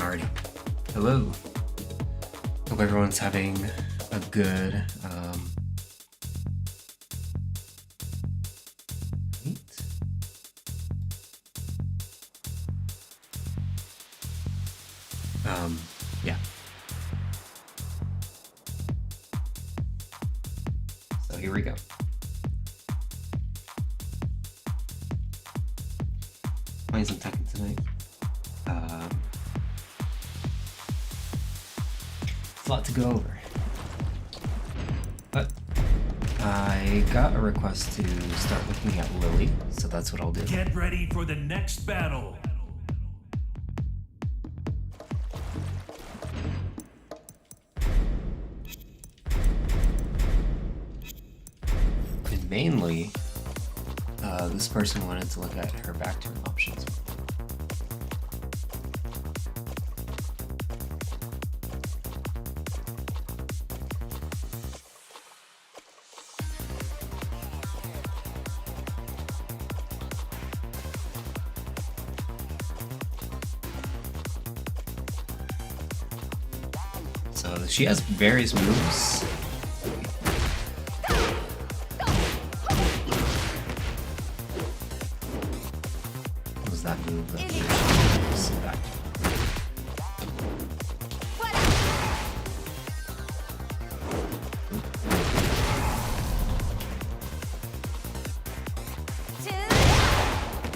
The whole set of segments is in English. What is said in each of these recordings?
Alrighty. Hello. Hope everyone's having a good week. Yeah. So here we go. Playing some Tekken tonight. It's a lot to go over. But I got a request to start looking at Lili, so that's what I'll do. Get ready for the next battle. And mainly, this person wanted to look at her back turn options. So she has various moves. What was that move that she back?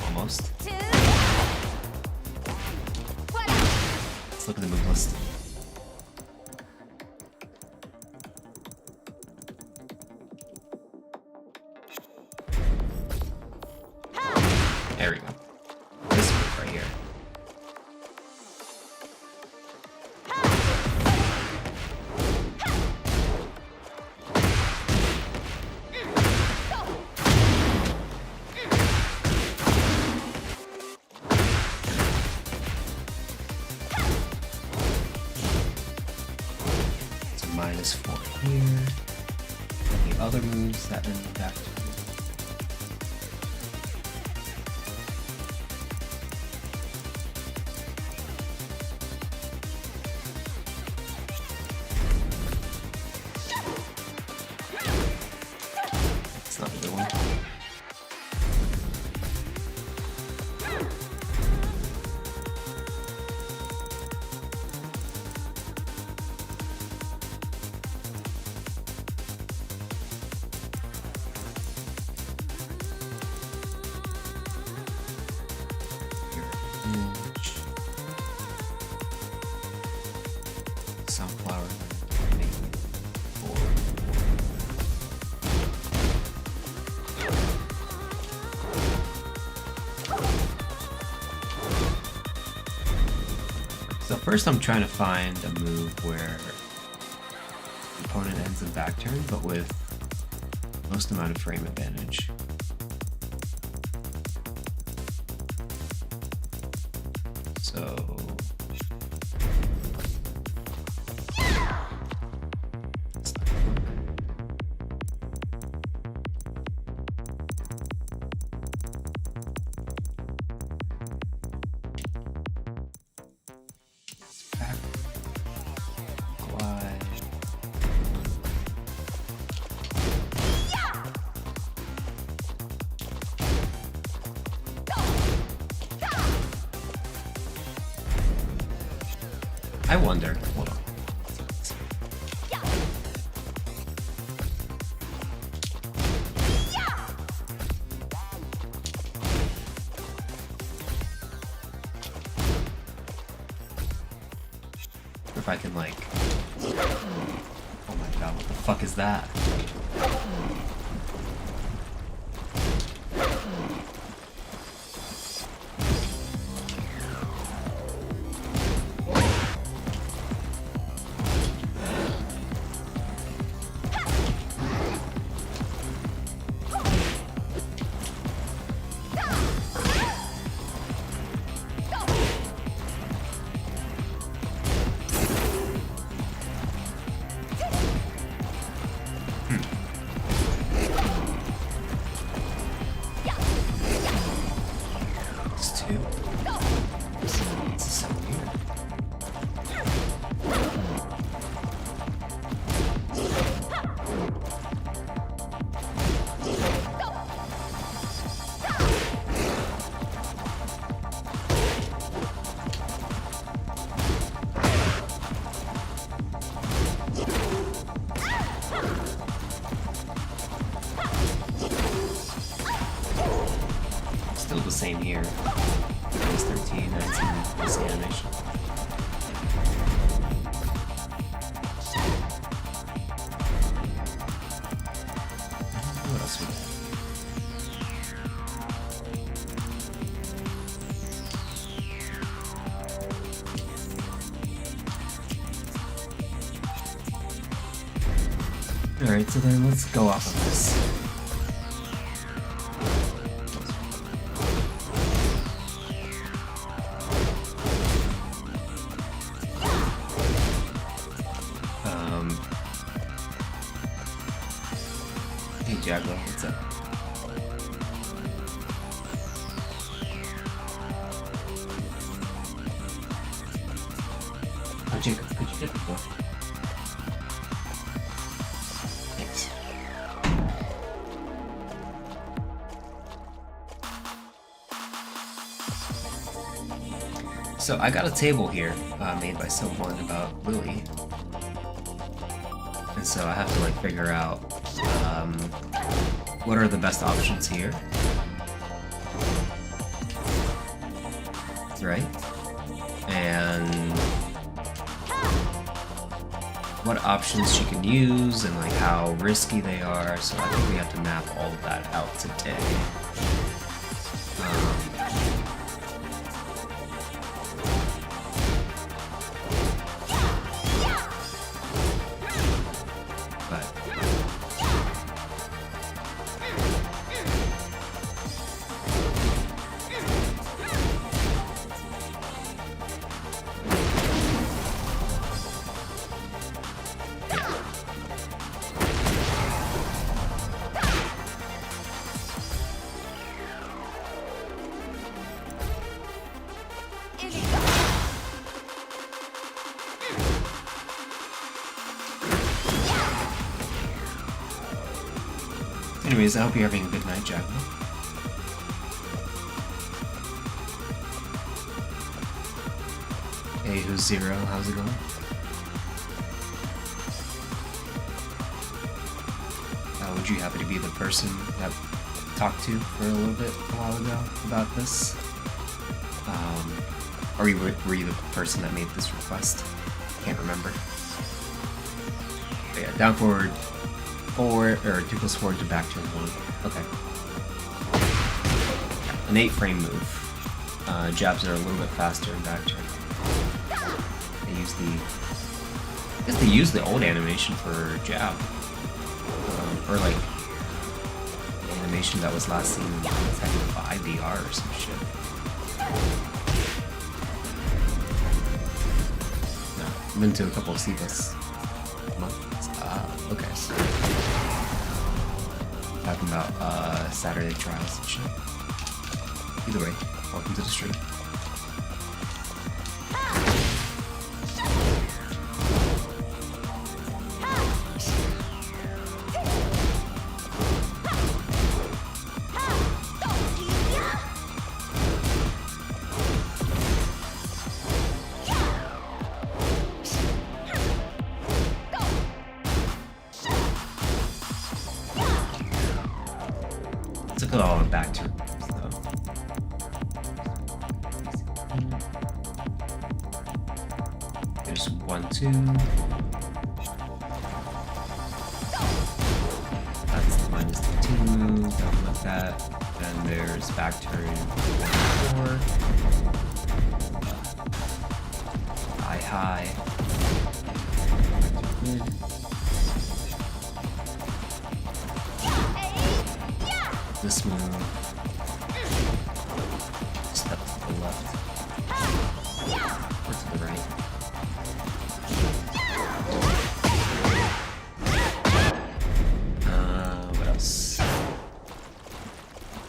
Almost. Let's look at the move list. There we go. This move right here. So -4 here. The other moves that end back to It's not a good one. Sunflower. So first I'm trying to find a move where the opponent ends in back turn, but with most amount of frame advantage. So that's not gonna work. Back. Glide. I wonder. Hold on. If I can like, oh my god, what the fuck is that? same here. Minus 13, 19, this animation. What else we got? Alright, so then let's go off of this. Hey Jaguar, what's up? Oh Jacob, could you get the book? Thanks. So I got a table here made by someone about Lili. And so I have to like figure out what are the best options here. Right? And what options she can use and like how risky they are. So I think we have to map all of that out today. Anyways, I hope you're having a good night, Jack. Hey, who's Zero? How's it going? Would you happen to be the person that talked to for a little bit a while ago about this? Or were you the person that made this request? Can't remember. But yeah, down forward. 4 or 2 plus 4 to back turn 1. Okay. An 8-frame move. Jabs are a little bit faster in back turn. They use the. I guess they use the old animation for jab, or like the animation that was last seen in Tekken 5 VR or some shit. No, I've been to a couple of Cibas. Okay. Talking about Saturday trials and shit. Either way, welcome to the stream. Took it all back to there's 1, 2. That's the minus 13 move. Something like that. Then there's back turn 4. High. Mid. This move. Step to the left. Or to the right. What else?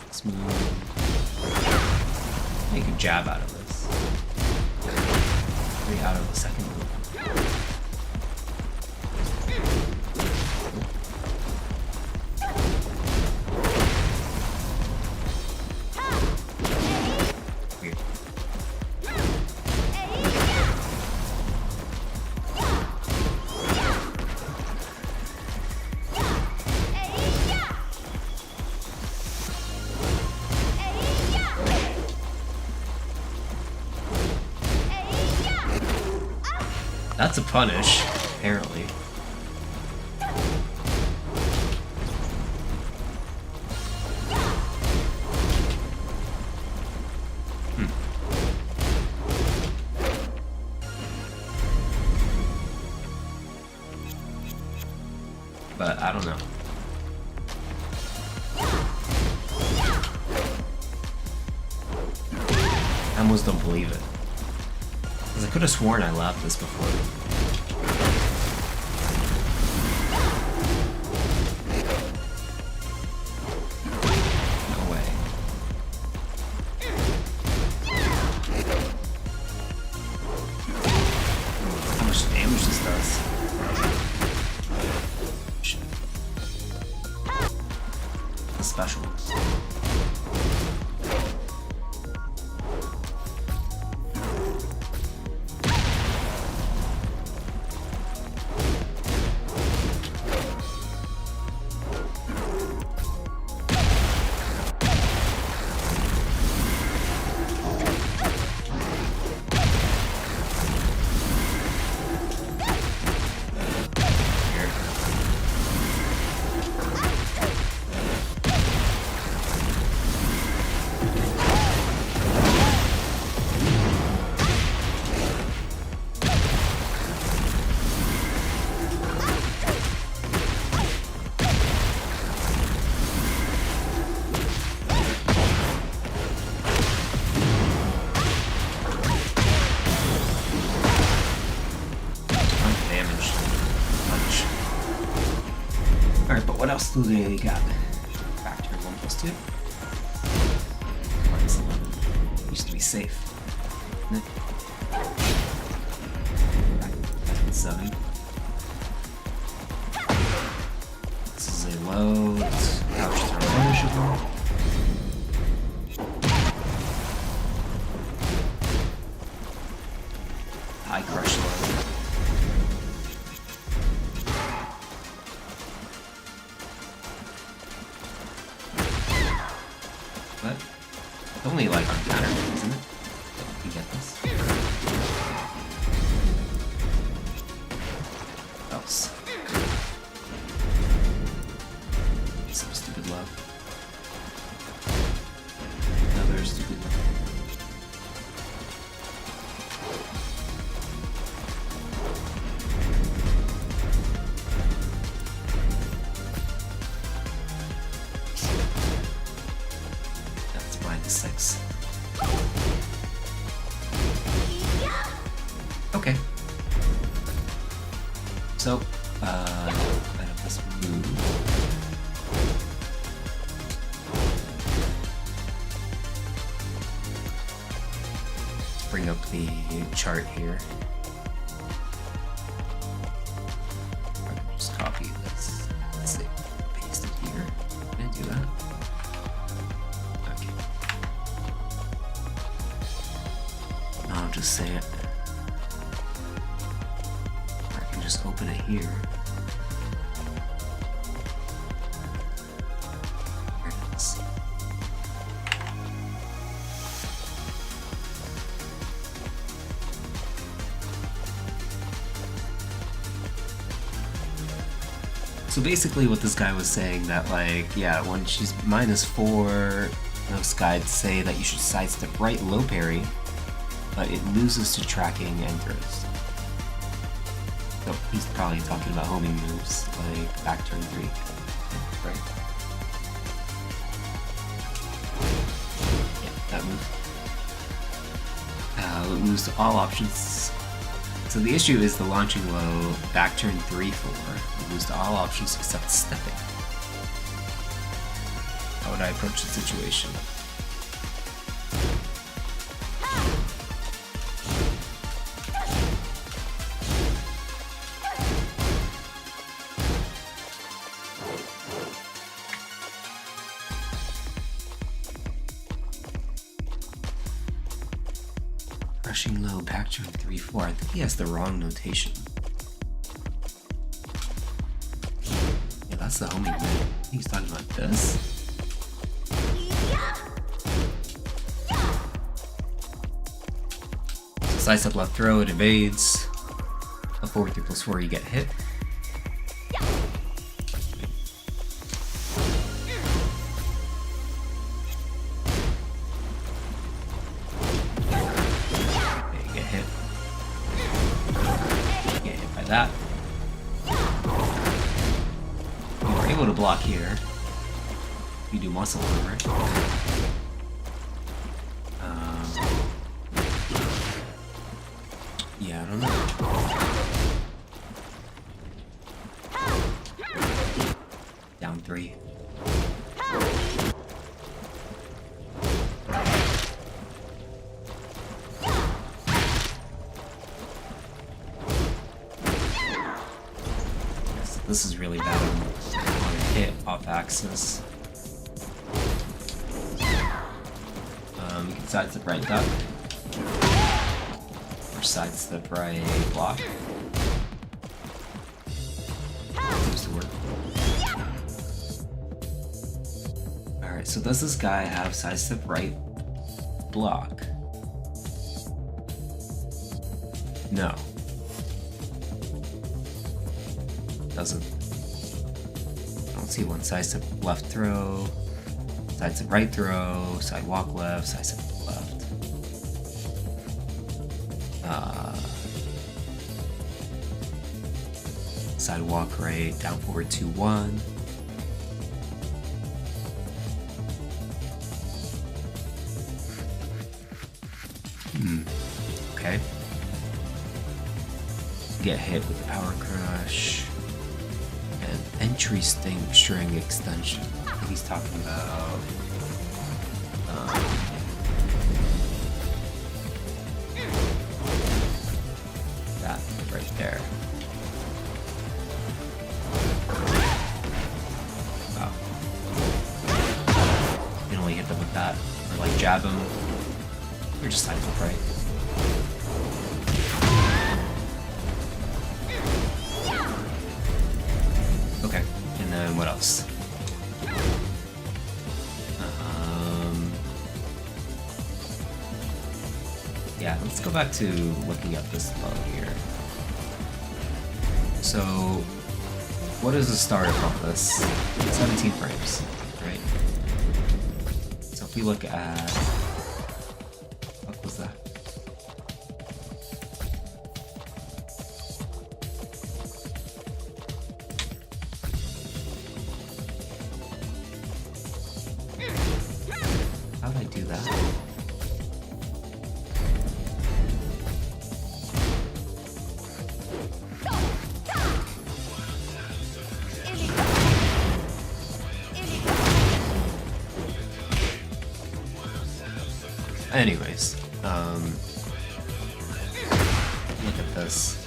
This move. Make a jab out of this. 3 out of the second move. That's a punish, apparently. But I don't know. I almost don't believe it. Because I could have sworn I laughed this before. No way. How much damage this does. Shit. The special. What else do they got? Factor 1+2. -11. Used to be safe. Isn't it? Back 7. This is a low. It's couch throw punishable. High crush low. But it's only like on counter, isn't it? You get this. What else? Some stupid love. Another stupid love. -6. Okay. So, I have this move. Let's bring up the chart here. I can just copy this. Let's see. Paste it here. Can I do that? I'll just say it. I can just open it here. Here it is. So basically what this guy was saying that like, yeah, when she's -4, those guys say that you should sidestep right low parry, but it loses to tracking and throws. So he's probably talking about homing moves, like back turn 3, right? Yeah, that move. It moves to all options. So the issue is the launching low, back turn 3-4, it moves to all options except stepping. How would I approach the situation? Rushing low, back turn 3-4. I think he has the wrong notation. Yeah, that's the homing move. I think he's talking about this. So sidestep left throw, it evades. Up forward 3+4, you get hit. Okay, you get hit. You get hit by that. You were able to block here. You do muscle armor, right? Yeah, I don't know. Down 3. This is really bad on a hit off axis. You can sidestep right duck. Or sidestep right block. Seems to work. Alright, so does this guy have sidestep right block? No. Doesn't. I don't see one. Sidestep left throw, sidestep right throw, sidewalk left, sidestep left. Sidewalk right, down forward 2-1. Okay. Get hit with power crush. And entry string extension. I think he's talking about that right there. Wow. You can only hit them with that. Or like jab them. Or just side flip right. Okay, and then what else? Yeah, let's go back to looking at this low here. So, what is the starter compass? 17 frames, right? So if we look at... What was that? How did I do that? Anyways, look at this.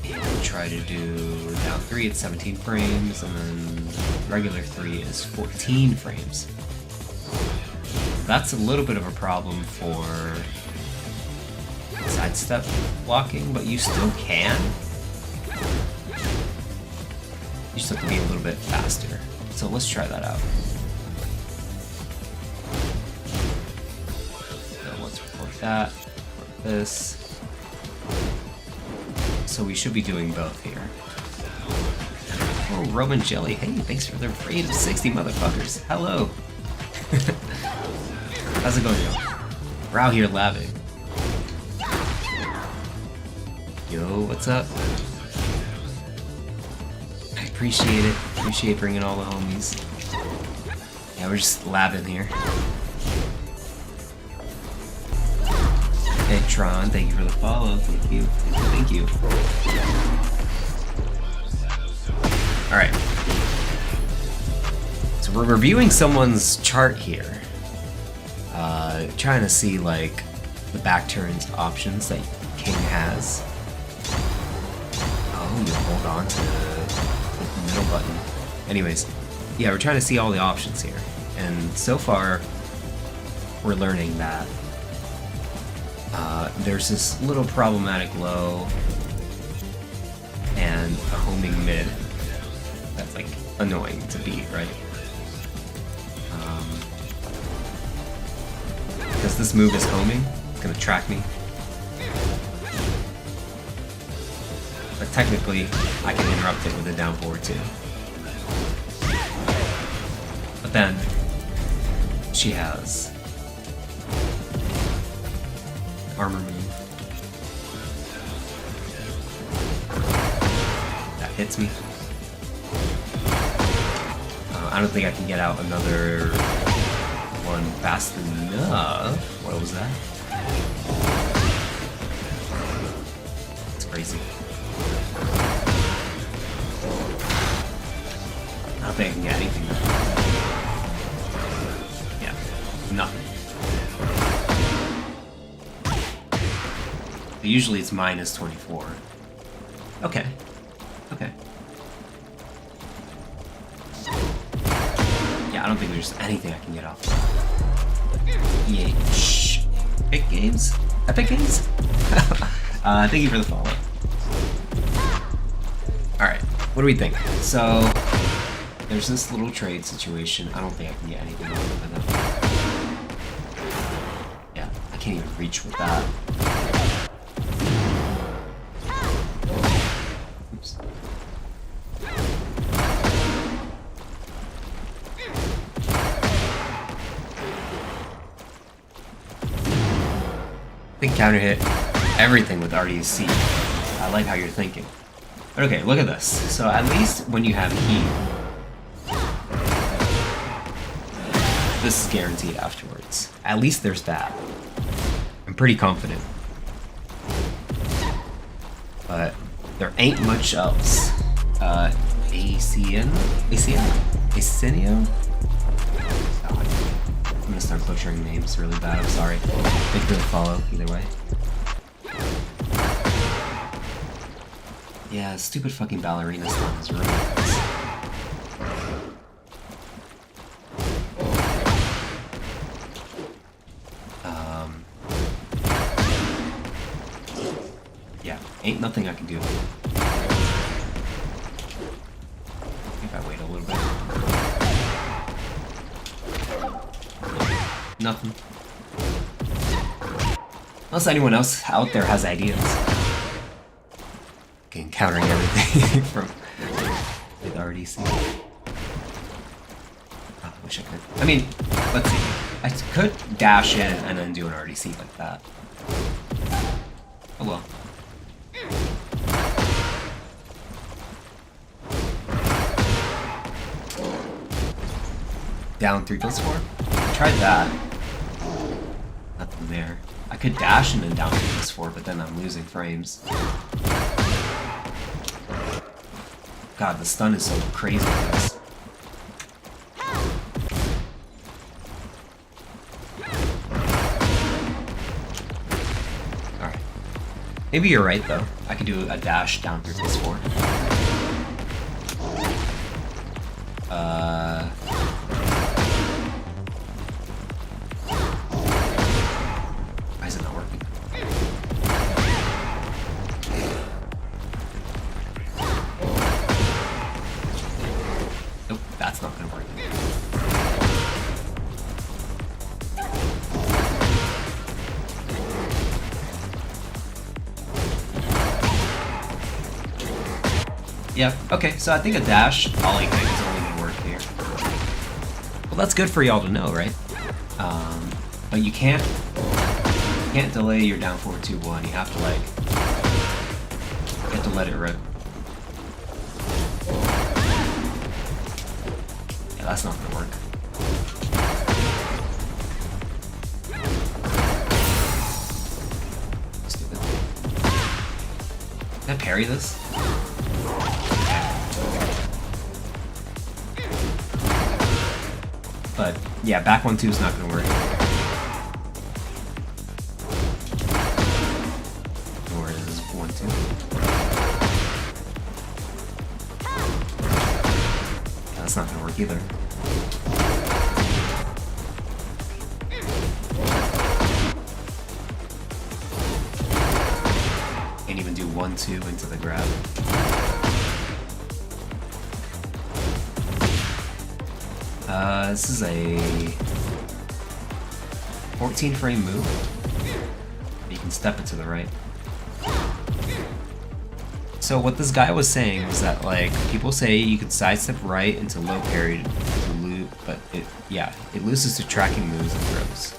And try to do down 3 at 17 frames, and then regular 3 is 14 frames. That's a little bit of a problem for sidestep blocking, but you still can. You just have to be a little bit faster. So let's try that out. That, or this. So we should be doing both here. Oh, Roman Jelly. Hey, thanks for the raid of 60 motherfuckers. Hello. How's it going, yo? We're out here labbing. Yo, what's up? I appreciate it. Appreciate bringing all the homies. Yeah, we're just labbing here. Hey Tron, thank you for the follow. Thank you. Thank you. Alright. So we're reviewing someone's chart here. Trying to see like the back turns options that King has. Oh, you hold on to the middle button. Anyways, yeah, we're trying to see all the options here. And so far, we're learning that there's this little problematic low and a homing mid that's like annoying to beat, right? Because this move is homing, it's gonna track me. But technically, I can interrupt it with a down forward too. But then, she has an armor move that hits me. I don't think I can get out another one fast enough. What was that? It's crazy. I don't think I can get anything. Yeah, nothing. Usually it's minus 24. Okay. Okay. Yeah, I don't think there's anything I can get off. Yeah. Shh. Epic Games? Epic Games? Thank you for the follow. Alright, what do we think? So, there's this little trade situation. I don't think I can get anything out of it. Yeah, I can't even reach with that. Oops. I think counter hit everything with RDC. I like how you're thinking. But okay, look at this. So at least when you have heat, this is guaranteed afterwards. At least there's that. I'm pretty confident. But there ain't much else. Asenio? I'm gonna start butchering names really bad, I'm sorry. Thank you for the follow, either way. Yeah, stupid fucking ballerina stuff is really nice. Yeah, ain't nothing I can do. I think I wait a little bit. Nothing. Unless anyone else out there has ideas. Okay, encountering everything from with RDC. Oh, I wish I could. I mean, let's see. I could dash in and then do an RDC like that. Oh well. Down 3+4? I tried that. Nothing there. I could dash and then down 3+4, but then I'm losing frames. God, the stun is so crazy. Alright. Maybe you're right, though. I could do a dash down 3+4. Why is it not working? Nope, that's not gonna work. Yeah, okay, so I think a dash ollie kick is only gonna work here. Well, that's good for y'all to know, right? But you can't delay your down forward 2-1. You have to let it rip. Yeah, that's not gonna work. Stupid. Can I parry this? But yeah, back 1-2 is not gonna work. Nor is 1-2. Yeah, that's not gonna work either. Can't even do 1-2 into the grab. This is a 14 frame move. You can step it to the right. So what this guy was saying was that, like, people say you can sidestep right into low parry to loot, but it loses to tracking moves and throws.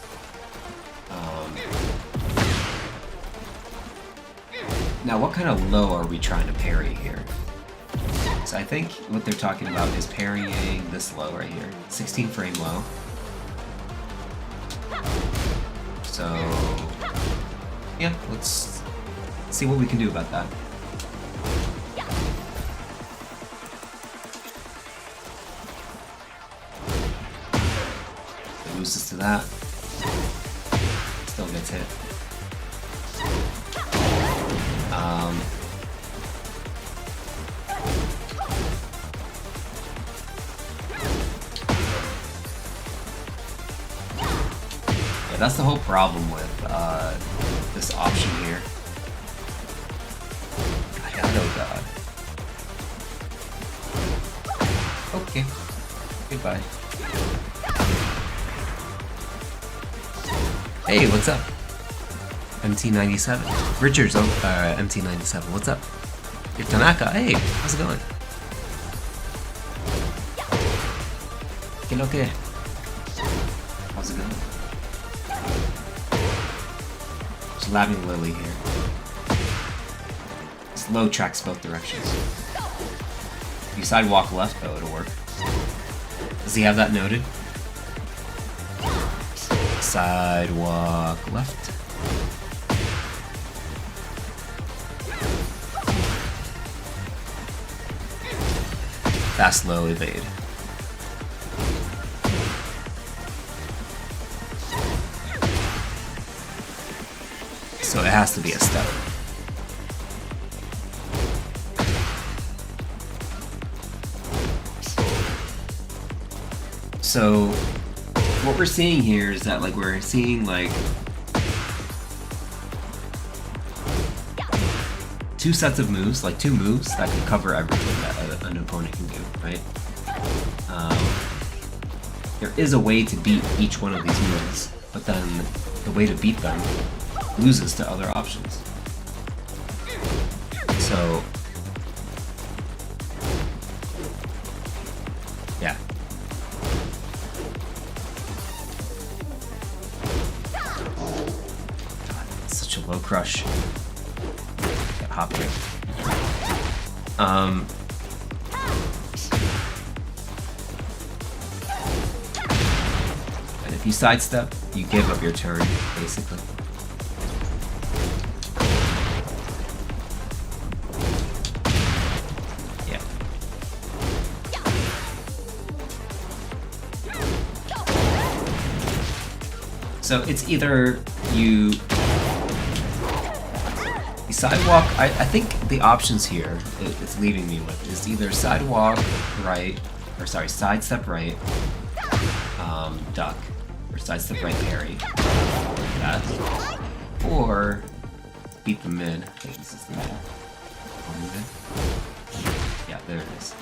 Now, what kind of low are we trying to parry here? So I think what they're talking about is parrying this low right here, 16 frame low. So yeah, let's see what we can do about that. It loses to that. Still gets hit. Yeah, that's the whole problem with this option here. Oh god. Okay. Goodbye. Hey, what's up? MT97. Richards, MT97, what's up? You're Tanaka, hey, how's it going? Okay. How's it going? Just labbing Lili here. This low tracks both directions. If you sidewalk left, though, it'll work. Does he have that noted? Sidewalk left. Fast low evade. So it has to be a step. So what we're seeing here is that, like, we're seeing like two sets of moves, like two moves that can cover everything that an opponent can do, right? There is a way to beat each one of these moves, but then the way to beat them loses to other options. So yeah. God, such a low crush. Got hop kick. And if you sidestep, you give up your turn, basically. Yeah. So it's either you sidewalk. I think the options here it's leaving me with is either sidewalk right, or sorry, sidestep right, duck, or sidestep right parry, that, or beat the mid. I think this is the mid. Yeah, there it is.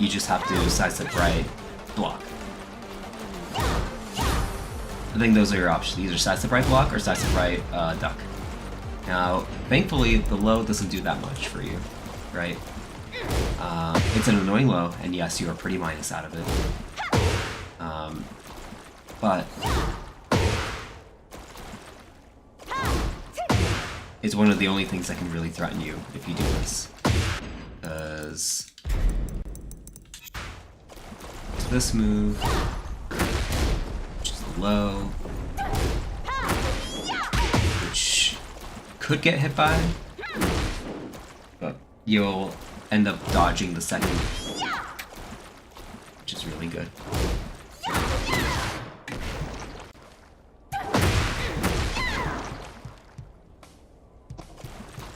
You just have to sidestep right, block. I think those are your options. Either sidestep right block or sidestep right duck. Now, thankfully, the low doesn't do that much for you, right? It's an annoying low, and yes, you are pretty minus out of it. But it's one of the only things that can really threaten you if you do this. Because this move, which is low, which could get hit by, but you'll end up dodging the second, which is really good.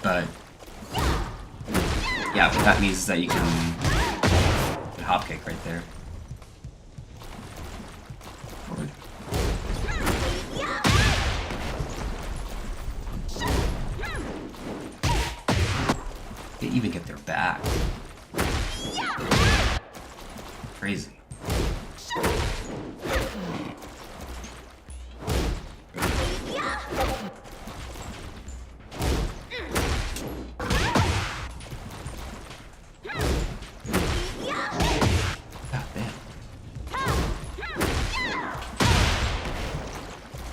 But yeah, what that means is that you can hop kick right there. Forward. They even get their back. Crazy.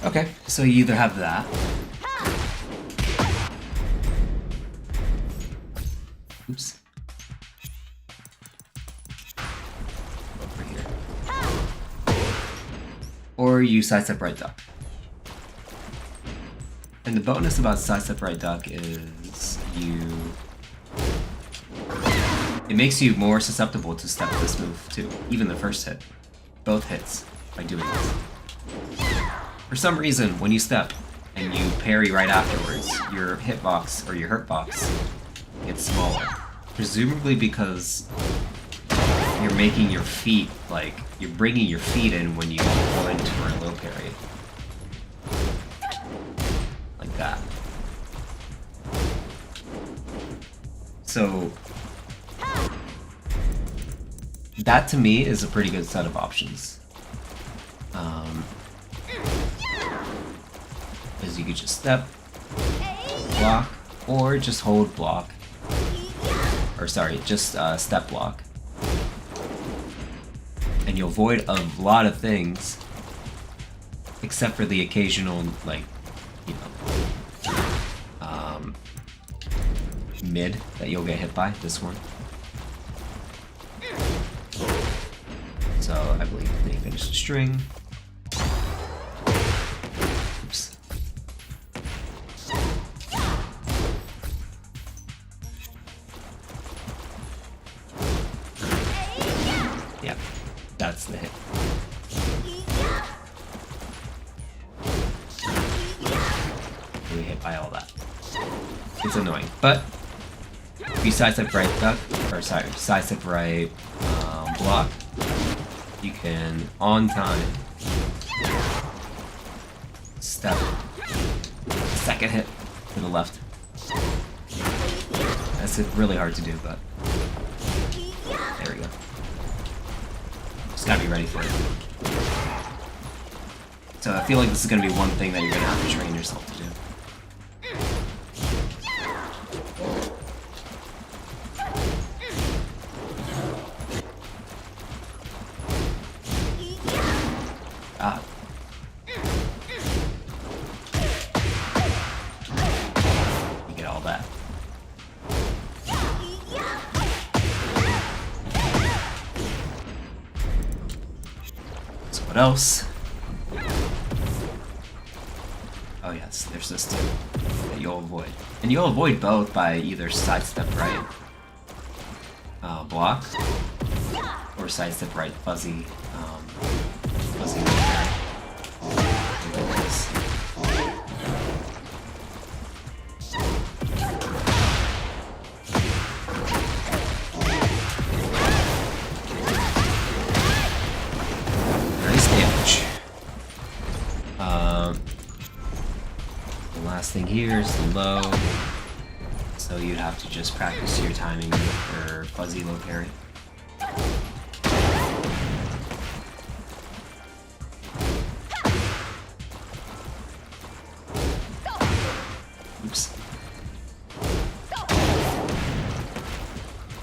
Okay, so you either have that. Oops. Over here. Or you sidestep right duck. And the bonus about sidestep right duck is it makes you more susceptible to step this move too, even the first hit. Both hits by doing this. For some reason, when you step and you parry right afterwards, your hitbox or your hurt box gets smaller. Presumably because you're making your feet, like, you're bringing your feet in when you go into a low parry. Like that. So, that to me is a pretty good set of options. Because you could just step, block, or just hold block. Or sorry, just step block. And you'll avoid a lot of things, except for the occasional, like, you know, mid that you'll get hit by, this one. So I believe they finished the string. Oops. Yeah, that's the hit. We hit by all that. It's annoying, but if you sidestep right duck, or sorry, sidestep right block, you can, on time, step second hit to the left. That's really hard to do, but there we go. Just gotta be ready for it. So I feel like this is gonna be one thing that you're gonna have to train yourself to do. Ah. You get all that. So what else? Oh yes, there's this too that you'll avoid. And you'll avoid both by either sidestep right block or sidestep right fuzzy fuzzy military. Like this. Nice damage. The last thing here is the low. So you'd have to just practice your timing for fuzzy low parry. Oops.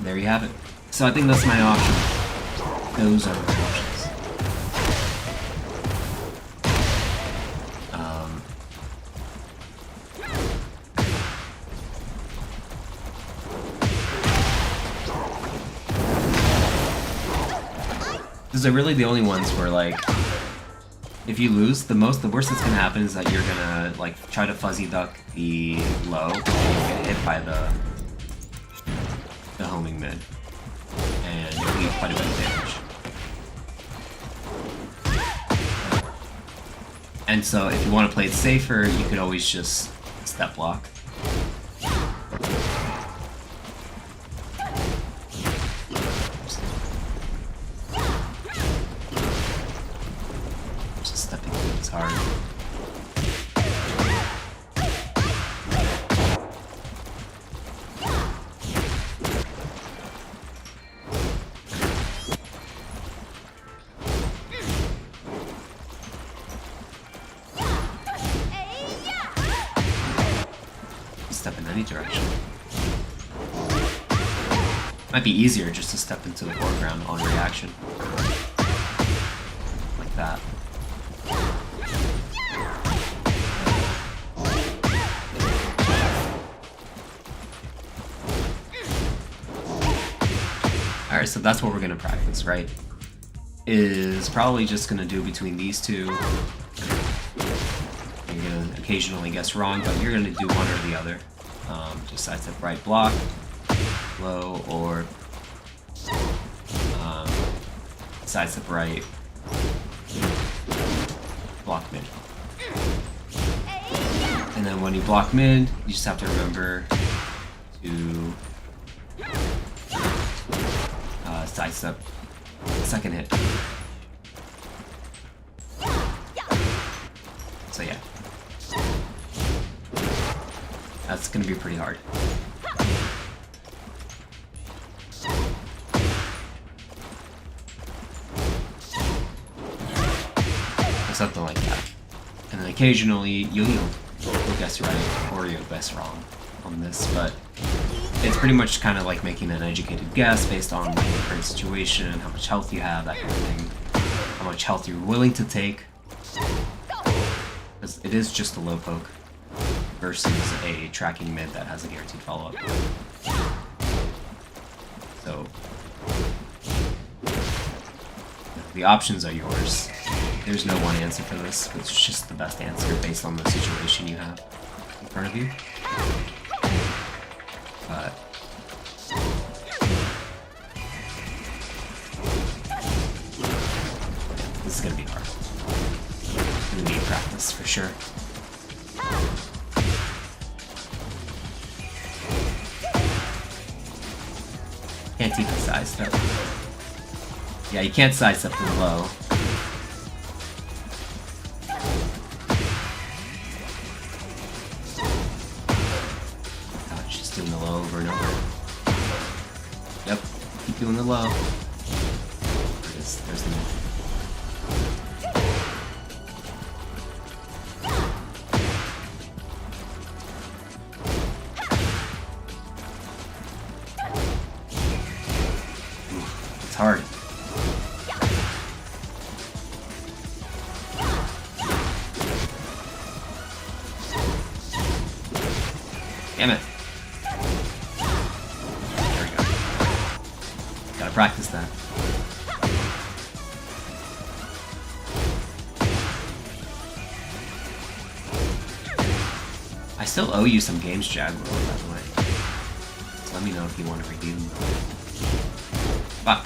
There you have it. So I think that's my option. Those are my options. These are really the only ones where, like, if you lose, the worst that's gonna happen is that you're gonna, like, try to fuzzy duck the low, and you'll get hit by the homing mid, and you'll leave quite a bit of damage. And so, if you want to play it safer, you could always just step block. Stepping is hard. Step in any direction. Might be easier just to step into the foreground on reaction. Like that. Alright, so that's what we're gonna practice, right? Is probably just gonna do between these two. You're gonna occasionally guess wrong, but you're gonna do one or the other. Just sidestep right block, low, or sidestep right, block mid. And then when you block mid, you just have to remember to sidestep second hit. So yeah. That's gonna be pretty hard. Or something like that. And then occasionally you'll guess right or you'll guess wrong on this, but it's pretty much kind of like making an educated guess based on like, your current situation, how much health you have, that kind of thing. How much health you're willing to take. Because it is just a low poke versus a tracking mid that has a guaranteed follow-up. So the options are yours. There's no one answer for this. It's just the best answer based on the situation you have in front of you. But this is gonna be hard. It's gonna need practice for sure. Can't even sidestep. Yeah, you can't sidestep from low. Gosh, just doing the low over and over. Yep, keep doing the low. There's the move. It's hard. Damn it. There we go. Gotta practice that. I still owe you some games, Jaguar, by the way. So let me know if you want to redeem them. Fuck.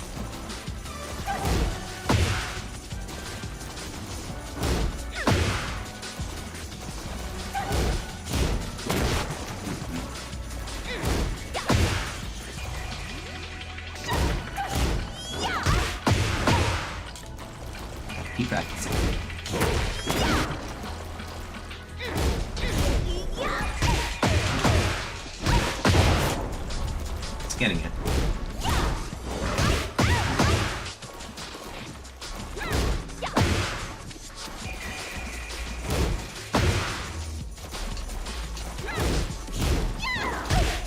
Keep practicing. It's getting it.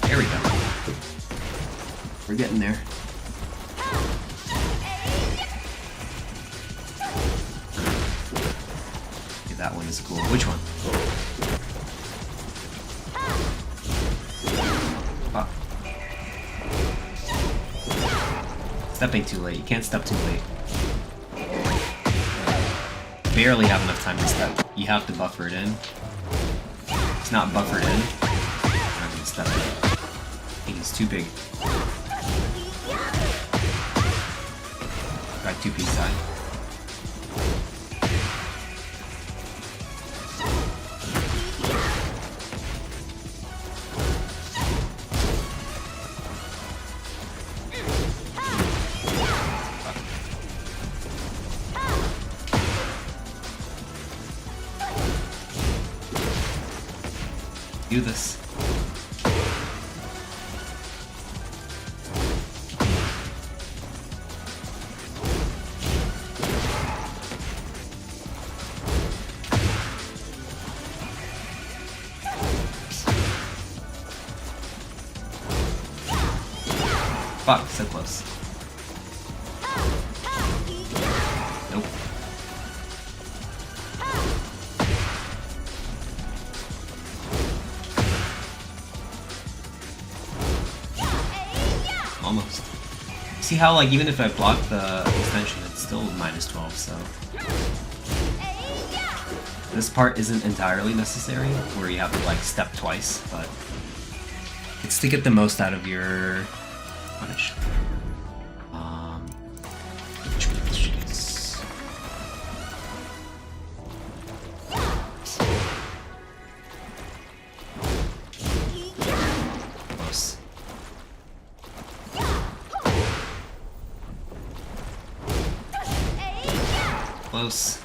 There we go. We're getting there. Okay, that one is cool. Which one? Fuck. Stepping too late. You can't step too late. Barely have enough time to step. You have to buffer it in. It's not buffered in. I'm not gonna step it. I think it's too big. Got 2-piece side. Do this. Fuck, so close. Nope. Almost. see how, like, even if I block the extension, it's still -12, so... This part isn't entirely necessary, where you have to, like, step twice, but... It's to get the most out of your... punish. Which is... Close. Close.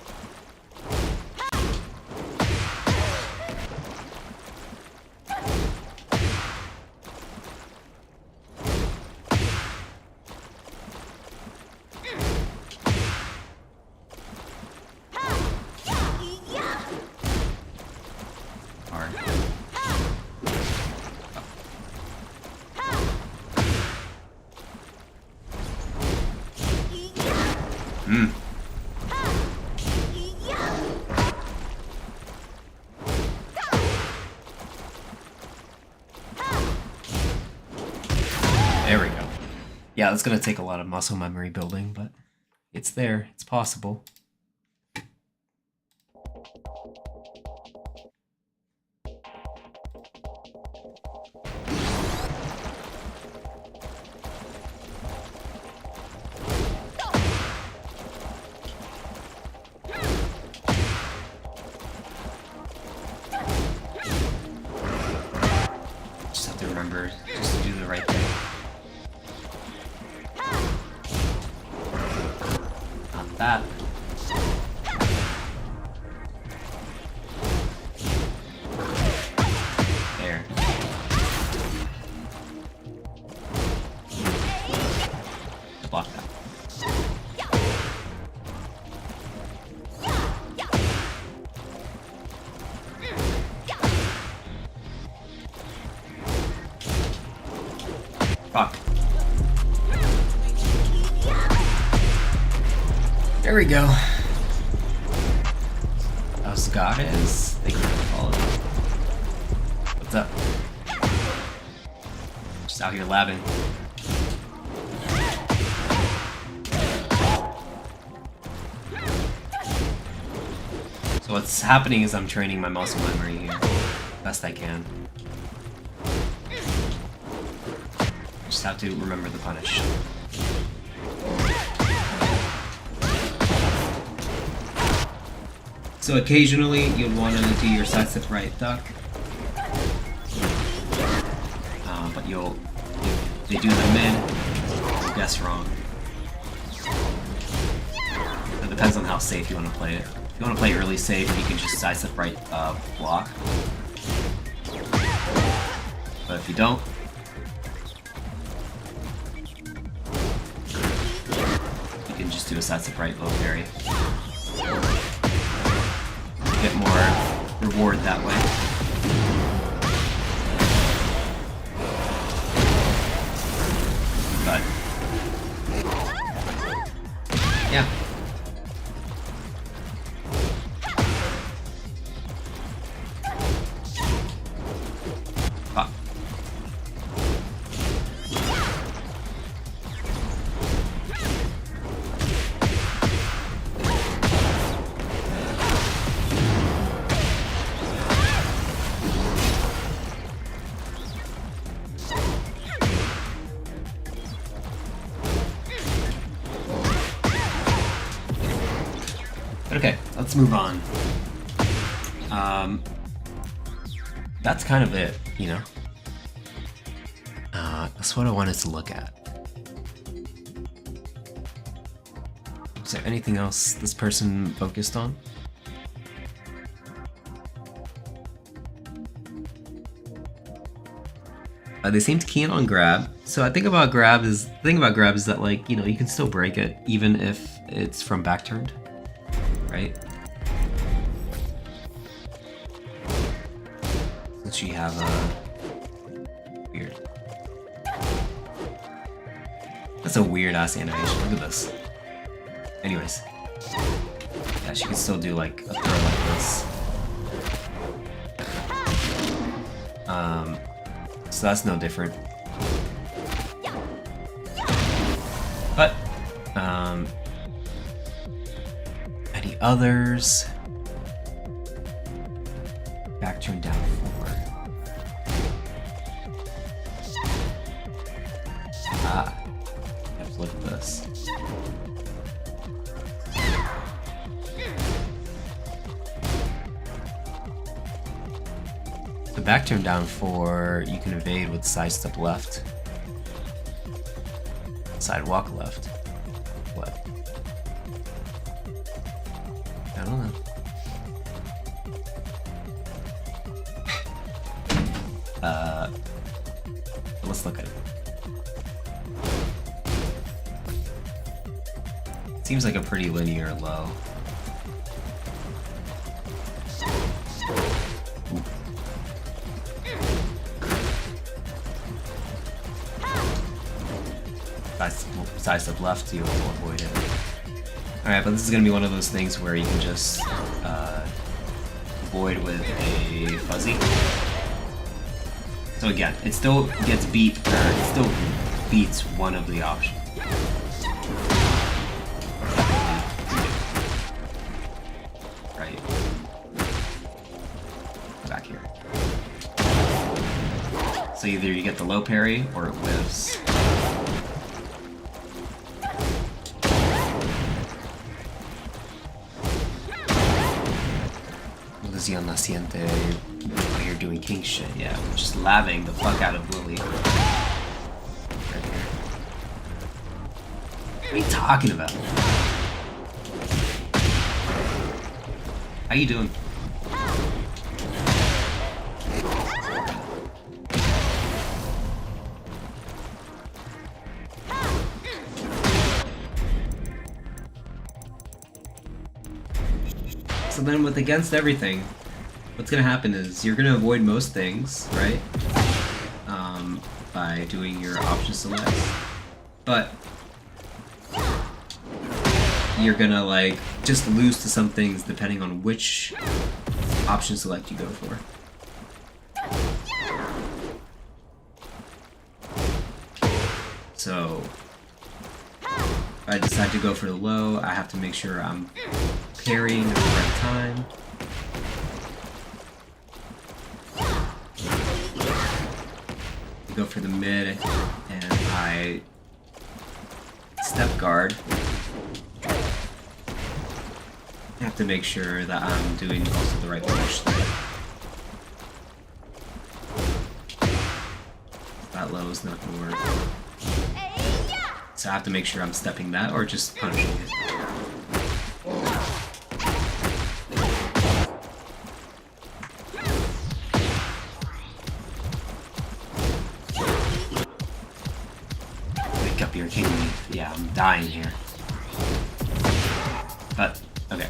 Hard. Hmm. There we go. Yeah, that's gonna take a lot of muscle memory building, but it's there. It's possible. Just have to remember just to do the right thing. Not that. There. Block that. Fuck. There we go. How's Goddess? Thank you for the follow. What's up? Just out here labbing. So what's happening is I'm training my muscle memory here. Best I can. Just have to remember the punish. So occasionally you'll want to do your side step right duck, but if they do the mid, you'll guess wrong. It depends on how safe you want to play it. If you want to play really safe, you can just side step right block. But if you don't, you can just do a side step right low parry. Get more reward that way. But yeah. Fuck. Okay, let's move on. That's kind of it, you know? That's what I wanted to look at. Is there anything else this person focused on? They seemed keen on grab. So I think about grab is the thing about grab is that, like, you know, you can still break it even if it's from back turned. Right? Since you have a weird. That's a weird ass animation. Look at this. Anyways. Yeah, she can still do like a throw like this. So that's no different. others. Back turn down 4. Ah, I have to look at this. The back turn down 4, you can evade with sidestep left. Sidewalk left. What? I don't know. Let's look at it. Seems like a pretty linear low. Sidestep left, you will avoid it. Alright, but this is gonna be one of those things where you can just avoid with a fuzzy. So again, it still gets beat, it still beats one of the options. Right. Back here. So either you get the low parry or it whiffs. On Naciente while you're doing king shit, yeah. Just labbing the fuck out of Lili. Right here. What are you talking about? How you doing? So then with against everything, what's gonna happen is you're gonna avoid most things, right? By doing your option select. But you're gonna like just lose to some things depending on which option select you go for. So if I decide to go for the low, I have to make sure I'm parrying at the right time. I go for the mid and I step guard. I have to make sure that I'm doing also the right push there. That low is not gonna work. So I have to make sure I'm stepping that or just punishing it. Wake up your king. Yeah, I'm dying here. But, okay.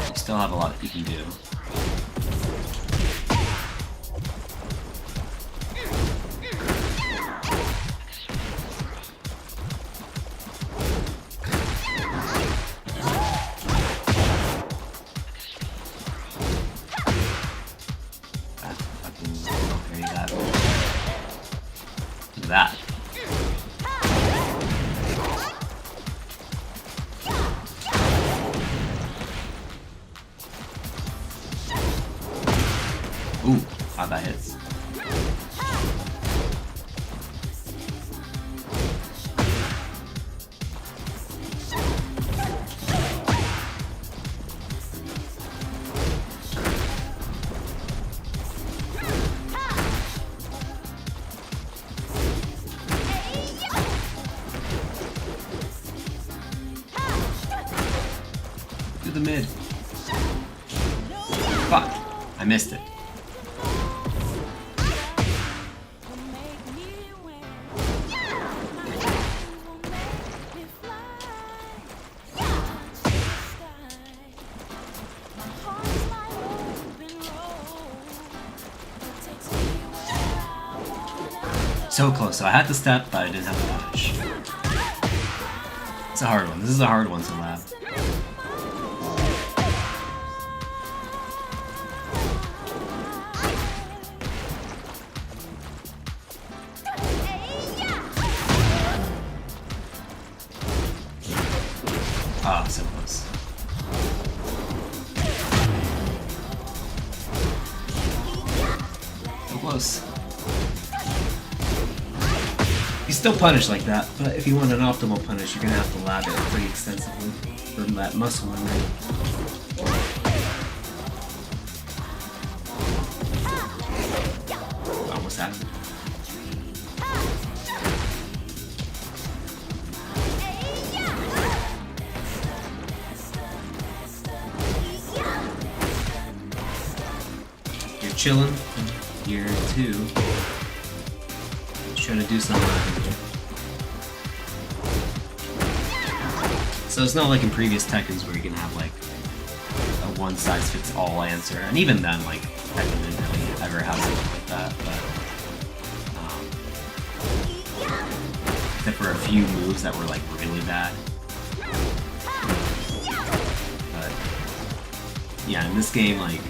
You still have a lot that you can do. That. Ooh, how that hits. The mid. Fuck. I missed it. So close. So I had to step, but I didn't have to punish. It's a hard one. This is a hard one to lab. close. You still punish like that, but if you want an optimal punish, you're gonna have to lab it pretty extensively for that muscle memory. Almost had it. You're chilling. Year 2. Just trying to do something. So it's not like in previous Tekkens where you can have like a one-size-fits-all answer, and even then, like Tekken didn't really ever have something like that. But except for a few moves that were like really bad. But yeah, in this game, like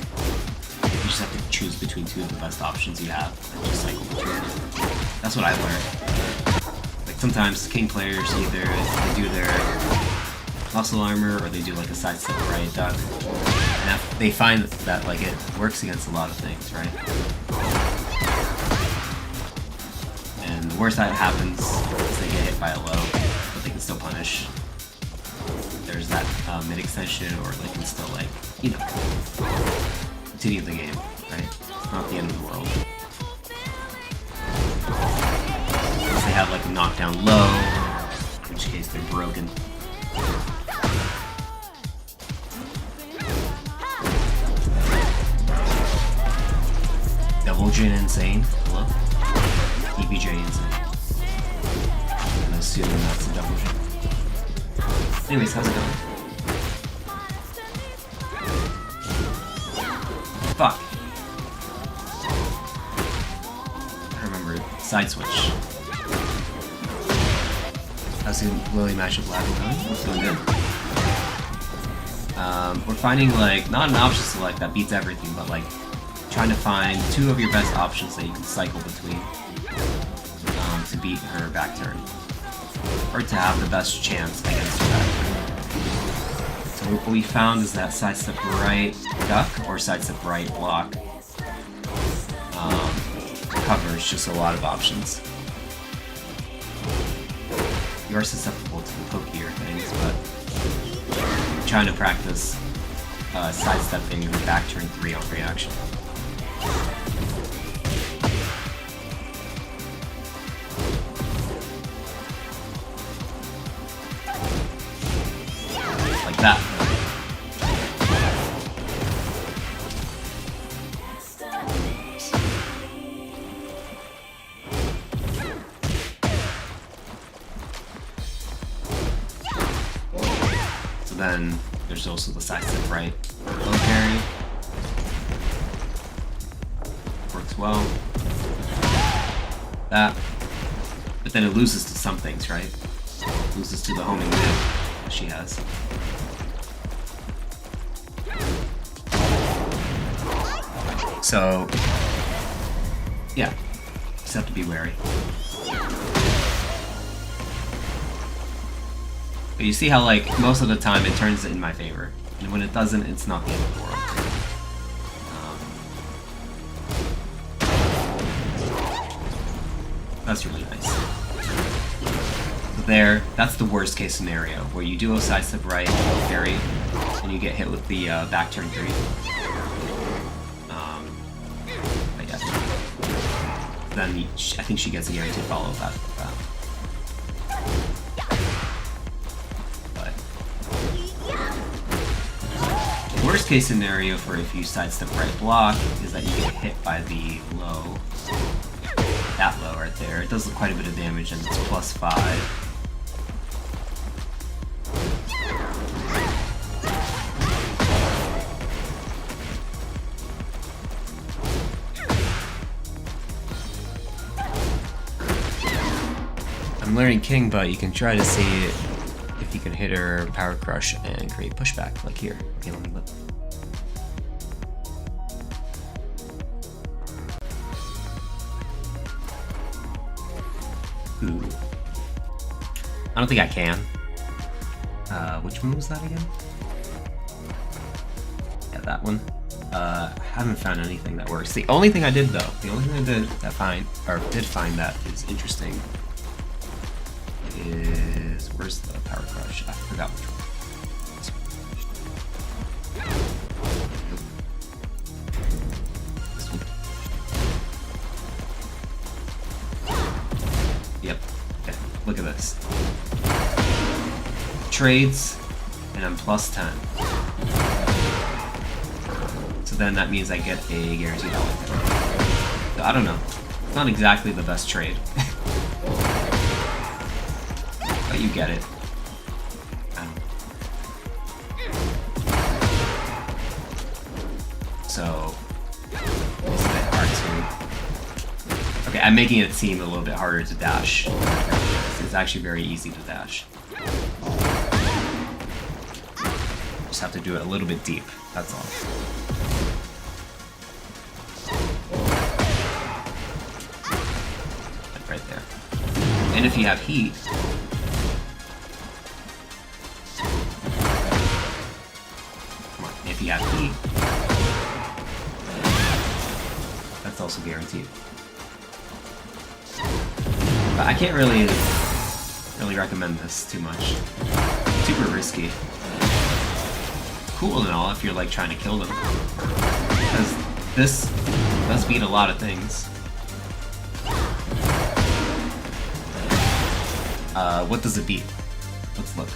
you just have to choose between 2 of the best options you have and just cycle between them. That's what I learned. Like sometimes King players either they do their muscle armor or they do like a sidestep right duck. And they find that like it works against a lot of things, right? And the worst that happens is they get hit by a low, but they can still punish. There's that mid extension, or they can still like, you know, continue the game, right? It's not the end of the world. Unless they have like a knockdown low, in which case they're broken. Double Jin Insane. Hello? EBJ Insane. I'm assuming that's a double Jin. Anyways, how's it going? Fuck. I remember. Side switch. How's the Lili matchup lab going? It's doing good. We're finding like, not an option select that beats everything, but like trying to find 2 of your best options that you can cycle between to beat her back turn. Or to have the best chance against her back turn. So what we found is that sidestep right duck or sidestep right block covers just a lot of options. You are susceptible to the pokier things, but I'm trying to practice sidestepping your back turn 3 on reaction. Like that. So then there's also the sidestep right low parry. Works well. That. But then it loses to some things, right? It loses to the homing mid that she has. So, yeah, just have to be wary. But you see how, like, most of the time it turns in my favor. And when it doesn't, it's not the end of the world. That's really nice. But there, that's the worst case scenario, where you do a sidestep right, parry, and you get hit with the back turn 3. But yeah. Then I think she gets a guaranteed follow that. Worst case scenario for if you sidestep right block is that you get hit by the low. That low right there. It does quite a bit of damage and it's +5. I'm learning King, but you can try to see if you can hit her Power Crush and create pushback, like here. Okay, let me look. Ooh. I don't think I can. Which one was that again? Yeah, that one. Haven't found anything that works. The only thing I did though, the only thing I did find that is interesting is where's the power crush? I forgot which one. This one. Yep. Okay. Look at this. Trades, and I'm plus 10. So then that means I get a guaranteed dollar. So I don't know. It's not exactly the best trade. But you get it. I don't know. So it's a bit hard to... Okay, I'm making it seem a little bit harder to dash. It's actually very easy to dash. Just have to do it a little bit deep, that's all. Right there. And if you have heat, come on, if you have heat, that's also guaranteed. But I can't really recommend this too much. Super risky. Cool and all if you're like trying to kill them, because this does beat a lot of things. What does it beat? Let's look.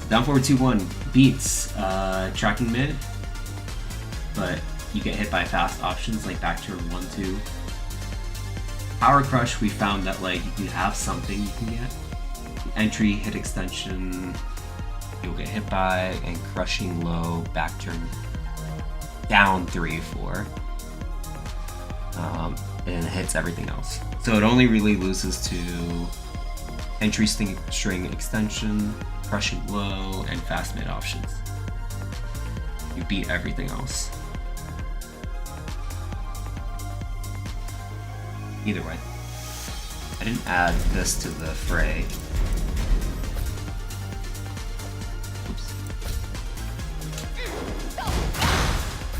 Down forward 2-1 beats tracking mid, but you get hit by fast options like back to 1-2. Power crush, we found that like you have something you can get. Entry, hit extension, you'll get hit by, and crushing low, back turn down 3-4. And it hits everything else. So it only really loses to entry string extension, crushing low, and fast mid options. You beat everything else. Either way. I didn't add this to the fray. Oops.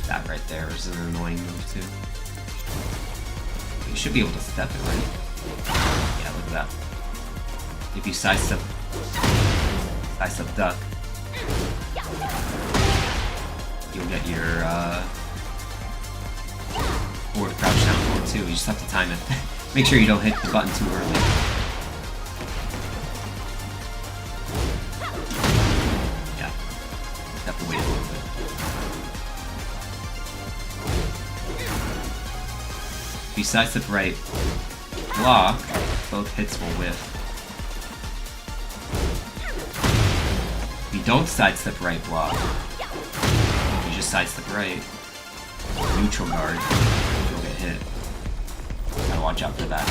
That right there is an annoying move too. You should be able to step it, right? Yeah, look at that. If you sidestep duck, you'll get your forward crouch down forward too. You just have to time it. Make sure you don't hit the button too early. Yeah, you have to wait a little bit. If you sidestep right, block, both hits will whiff. If you don't sidestep right, block, you just sidestep right, neutral guard, you'll get hit. Gotta watch out for that.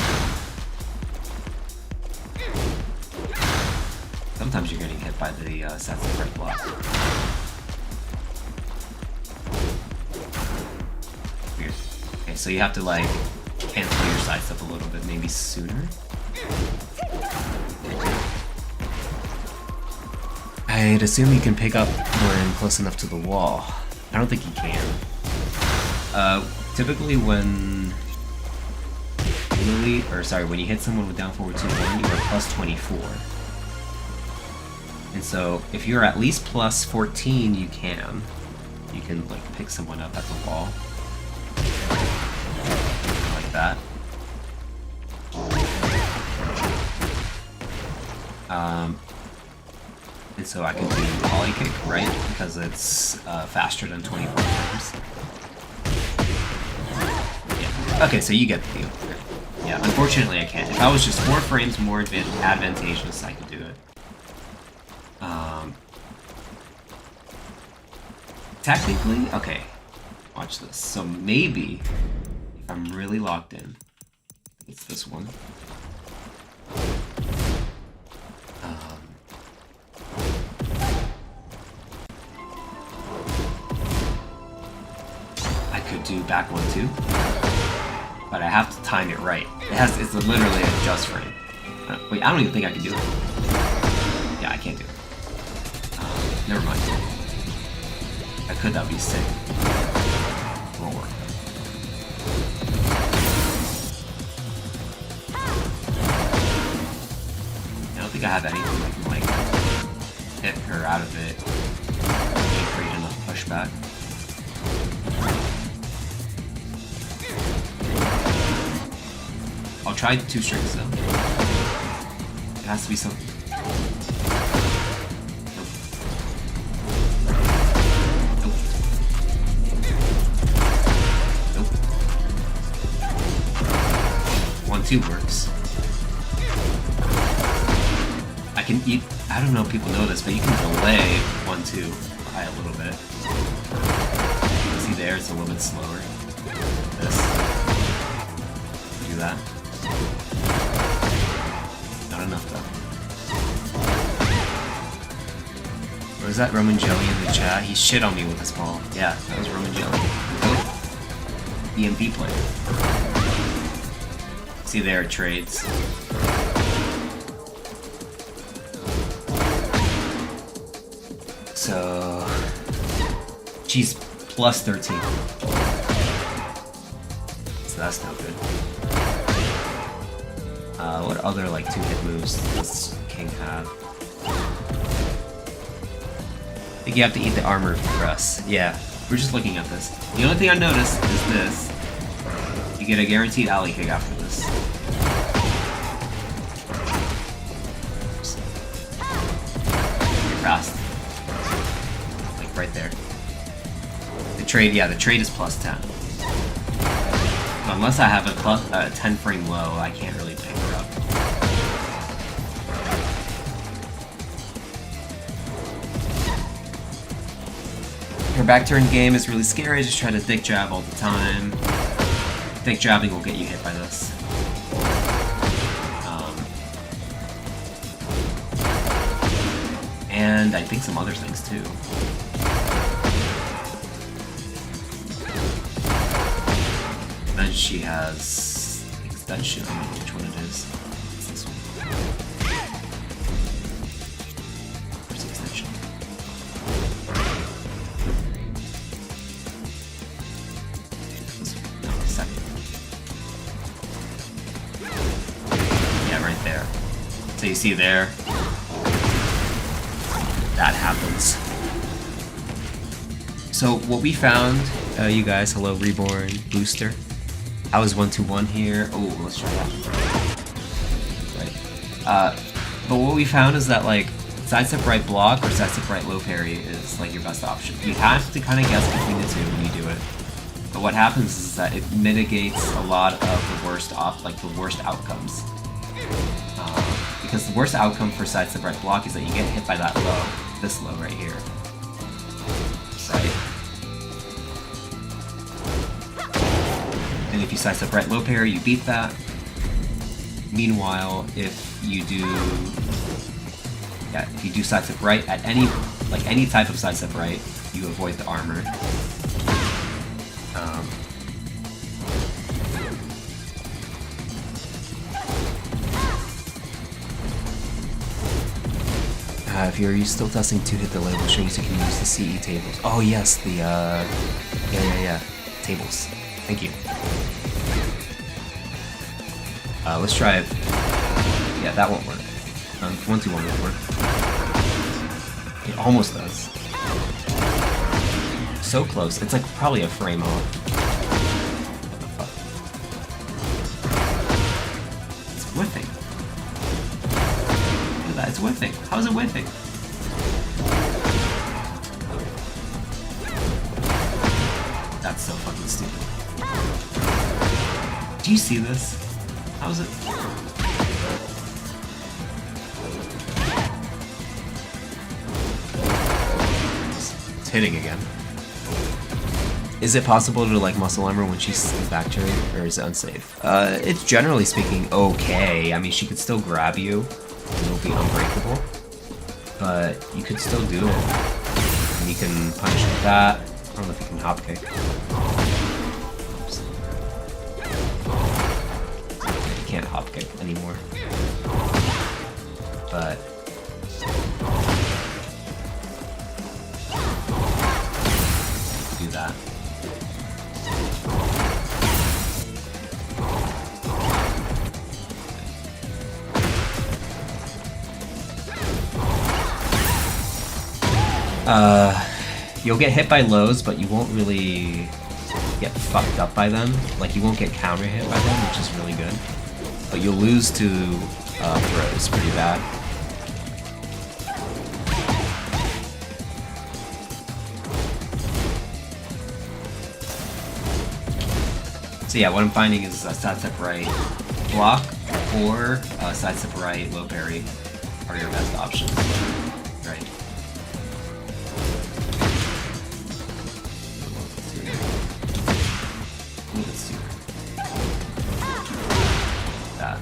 Sometimes you're getting hit by the sidestep right block. Weird. Okay, so you have to like cancel your sidestep a little bit, maybe sooner. I'd assume you can pick up when close enough to the wall. I don't think you can. Typically when Lili, when you hit someone with down forward 2-1, you are plus 24. And so if you're at least plus 14, you can like pick someone up at the wall. Like that. And so I can do volley kick, right? Because it's faster than 24 frames. Yeah. Okay, so you get the deal. Okay. Yeah, unfortunately I can't. If I was just 4 frames more advantageous, I could do it. Technically, okay. Watch this. So maybe, if I'm really locked in, it's this one. I could do back 1-2, but I have to time it right. It's literally a just frame. Wait, I don't even think I can do it. Yeah, I can't do it. Never mind. If I could, that would be sick. Won't work. I don't think I have anything that can, like, hit her out of it. Create enough pushback. I'll try 2 strings though. It has to be something. Nope. Nope. Nope. 1-2 works. I can eat. I don't know if people know this, but you can delay 1-2 by a little bit. See there, it's a little bit slower. This. Do that. Not enough though. Or is that Roman Jelly in the chat? He shit on me with his ball. Yeah, that was Roman Jelly. EMP player. See there, it trades. So she's plus 13. So that's no good. What other like 2-hit moves does King have? I think you have to eat the armor if you press. Yeah, we're just looking at this. The only thing I noticed is this. You get a guaranteed alley kick after this. You're fast. Like right there. The trade, yeah, the trade is plus 10. But unless I have a 10 frame low, I can't really pick her up. Her back turn game is really scary. Just try to dick jab all the time. Dick jabbing will get you hit by this. And I think some other things too. Then she has extension. I don't know which one it is. It's this one. Where's the extension? No, second. Yeah, right there. So you see there, that happens. So what we found, you guys, hello Reborn, Booster. I was 1-1 here. Oh, let's try that. Right. But what we found is that like sidestep right block or sidestep right low parry is like your best option. You have to kind of guess between the two when you do it. But what happens is that it mitigates a lot of the worst outcomes. Because the worst outcome for sidestep right block is that you get hit by that low, this low right here. Right? And if you sidestep right low parry, you beat that. Meanwhile, if you do sidestep right at any type of sidestep right, you avoid the armor. If you're still testing 2-hit delay, we'll show you so you can use the CE tables. Oh yes, the yeah, tables. Thank you. Let's try it. Yeah, that won't work. 1-2-1 won't work. It almost does. So close. It's like probably a frame off. What the fuck? It's whiffing. Look at that, it's whiffing. How is it whiffing? That's so fucking stupid. Do you see this? How is it? It's hitting again. Is it possible to like muscle armor when she's back turn, or is it unsafe? It's generally speaking okay. I mean, she could still grab you, and it'll be unbreakable, but you could still do it. And you can punish with that. I don't know if you can hop kick. Oops. You can't hop kick anymore. But You'll get hit by lows, but you won't really get fucked up by them. Like, you won't get counter hit by them, which is really good. But you'll lose to throws pretty bad. So yeah, what I'm finding is side step right block or side step right low parry are your best options. Right. Let's do that.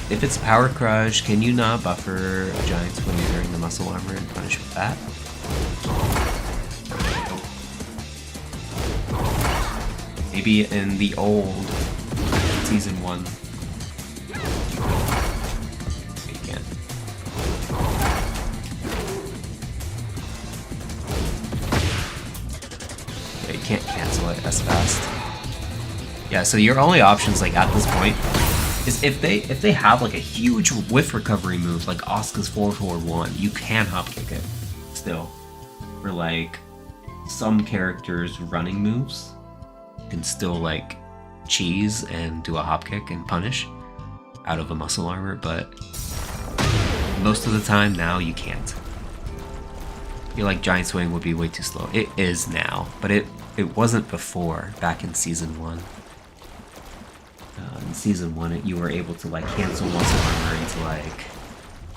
If it's power crush, can you not buffer a giant swing during the muscle armor and punish with that? Maybe in the old season 1. You can't. Yeah, you can't cancel it as fast. Yeah, so your only options like at this point is if they have like a huge whiff recovery move like Asuka's 441, you can hop kick it still. For like some characters' running moves, you can still like cheese and do a hop kick and punish out of a muscle armor, but most of the time now you can't. I feel like Giant Swing would be way too slow. It is now, but it wasn't before, back in season 1. In season 1, you were able to like cancel muscle armor into like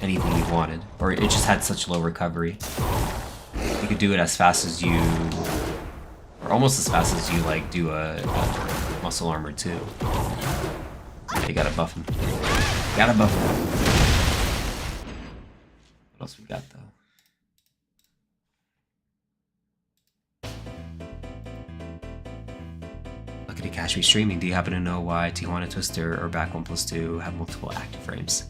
anything you wanted, or it just had such low recovery. You could do it as fast as you, or almost as fast as you like do a muscle armor too. You gotta buff him. Gotta buff him. What else we got though? Lucky to catch me streaming. Do you happen to know why Tijuana Twister or Back 1+2 have multiple active frames?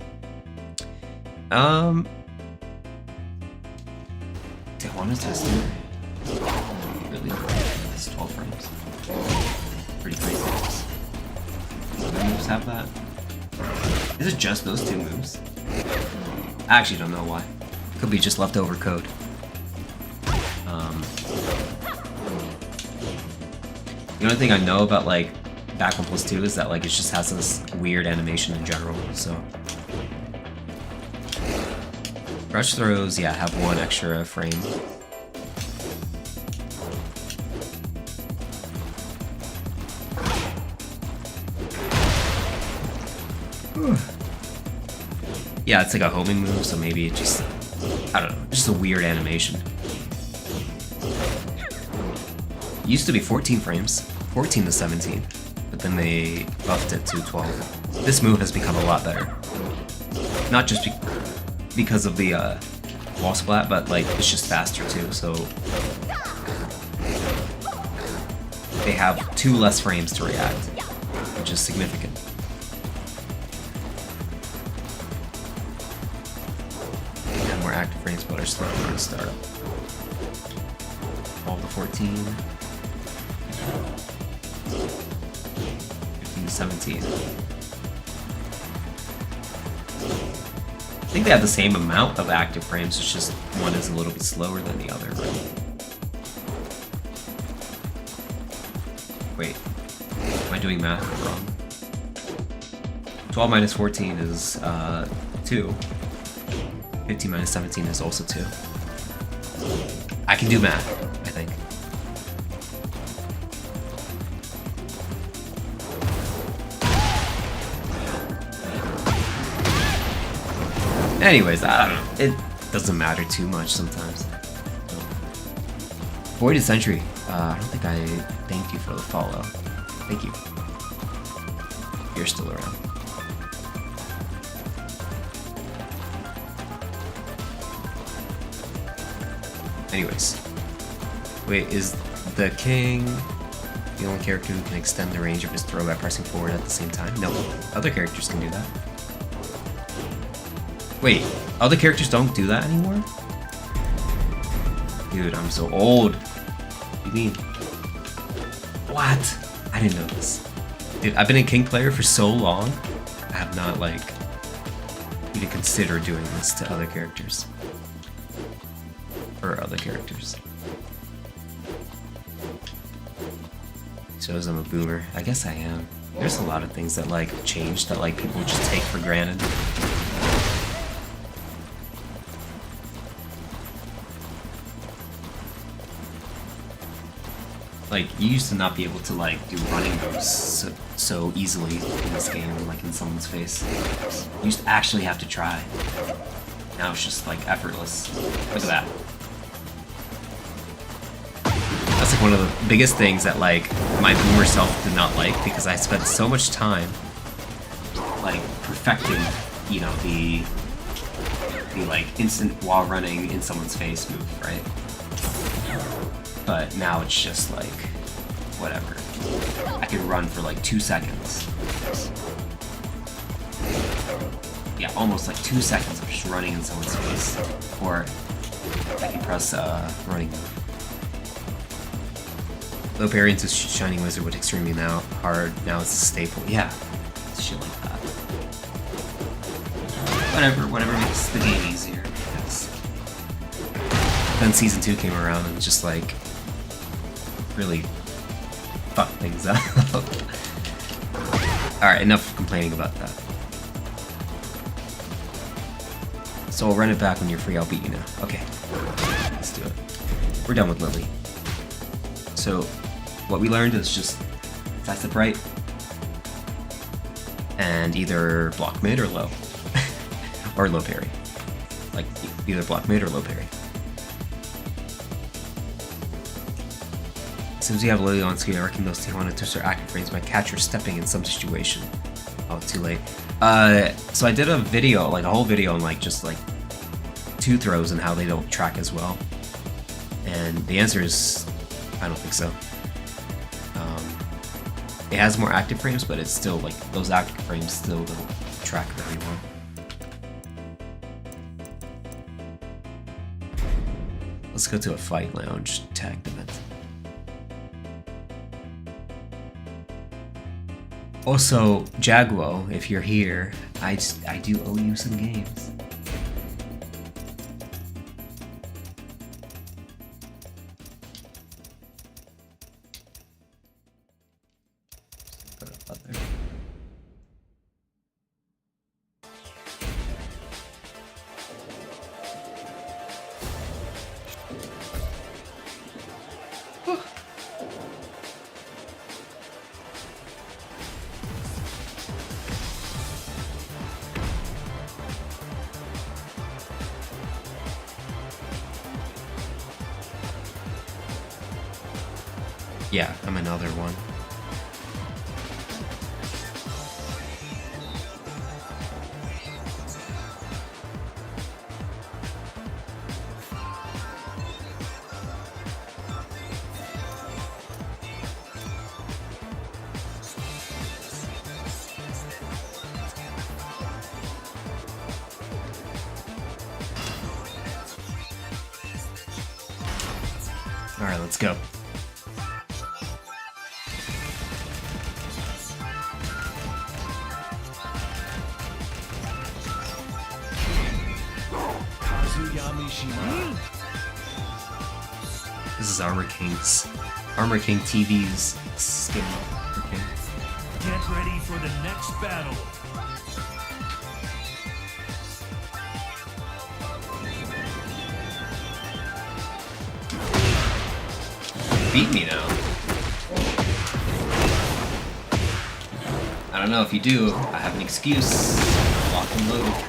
Tijuana Twister. Really? It's 12 frames. Pretty crazy. Other moves have that? Is it just those 2 moves? I actually don't know why. Could be just leftover code. The only thing I know about like Back 1+2 is that like it just has this weird animation in general, so. Rush throws, yeah, have 1 extra frame. Yeah, it's like a homing move, so maybe it just, I don't know, just a weird animation. It used to be 14 frames, 14 to 17, but then they buffed it to 12. This move has become a lot better. Not just because of the wall splat, but like it's just faster too, so they have 2 less frames to react, which is significant. And more active frames, but are slow on startup. All to 14. 15 to 17. I think they have the same amount of active frames, it's just one is a little bit slower than the other, right? Wait, am I doing math wrong? 12 minus 14 is 2. 15 minus 17 is also 2. I can do math, I think. Anyways, I don't know. It doesn't matter too much sometimes. Voided Sentry. I don't think I thanked you for the follow. Thank you. You're still around. Anyways. Wait, is the king the only character who can extend the range of his throw by pressing forward at the same time? No, other characters can do that. Wait, other characters don't do that anymore? Dude, I'm so old. What do you mean? What? I didn't know this. Dude, I've been a King player for so long. I have not, like, even consider doing this to other characters. Or other characters. Shows I'm a boomer. I guess I am. There's a lot of things that like changed that like people just take for granted. Like, you used to not be able to, like, do running moves so easily in this game, like, in someone's face. You used to actually have to try. Now it's just, like, effortless. Look at that. That's, like, one of the biggest things that, like, my boomer self did not like, because I spent so much time, like, perfecting, you know, the like, instant while running in someone's face move, right? But now it's just like, whatever. I can run for like 2 seconds. Yeah, almost like 2 seconds of just running in someone's face. Or I can press running move. Low parry into Shining Wizard was extremely hard. Now it's a staple. Yeah, it's shit like that. Whatever makes the game easier. Yes. Then Season 2 came around and just like really fuck things up. Alright, enough complaining about that. So I'll run it back when you're free, I'll beat you now. Okay, let's do it. We're done with Lili. So, what we learned is just side step right, and either block mid or low. Or low parry. Like, either block mid or low parry. Since we have Lili on screen, I reckon those Tijuana Twister active frames might catch her stepping in some situation. Oh, too late. So I did a video, like a whole video on like just like 2 throws and how they don't track as well. And the answer is, I don't think so. It has more active frames, but it's still like, those active frames still don't track very well. Let's go to a Fight Lounge tagged event. Also, Jaguo, if you're here, I do owe you some games. Yeah, I'm another one. All right, let's go. This is Armor King TV's skin. Okay. Get ready for the next battle. Beat me now. I don't know if you do. I have an excuse. Locked and loaded.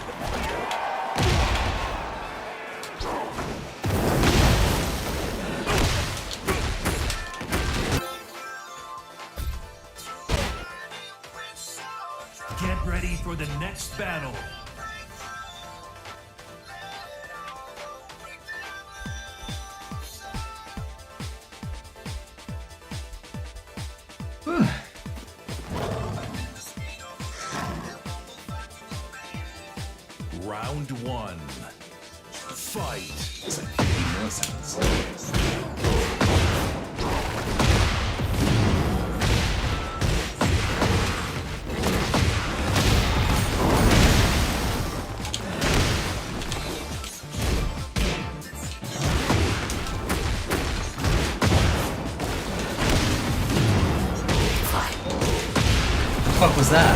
Get ready for the next battle. Round 1. Fight. It's like 50 milliseconds. was that?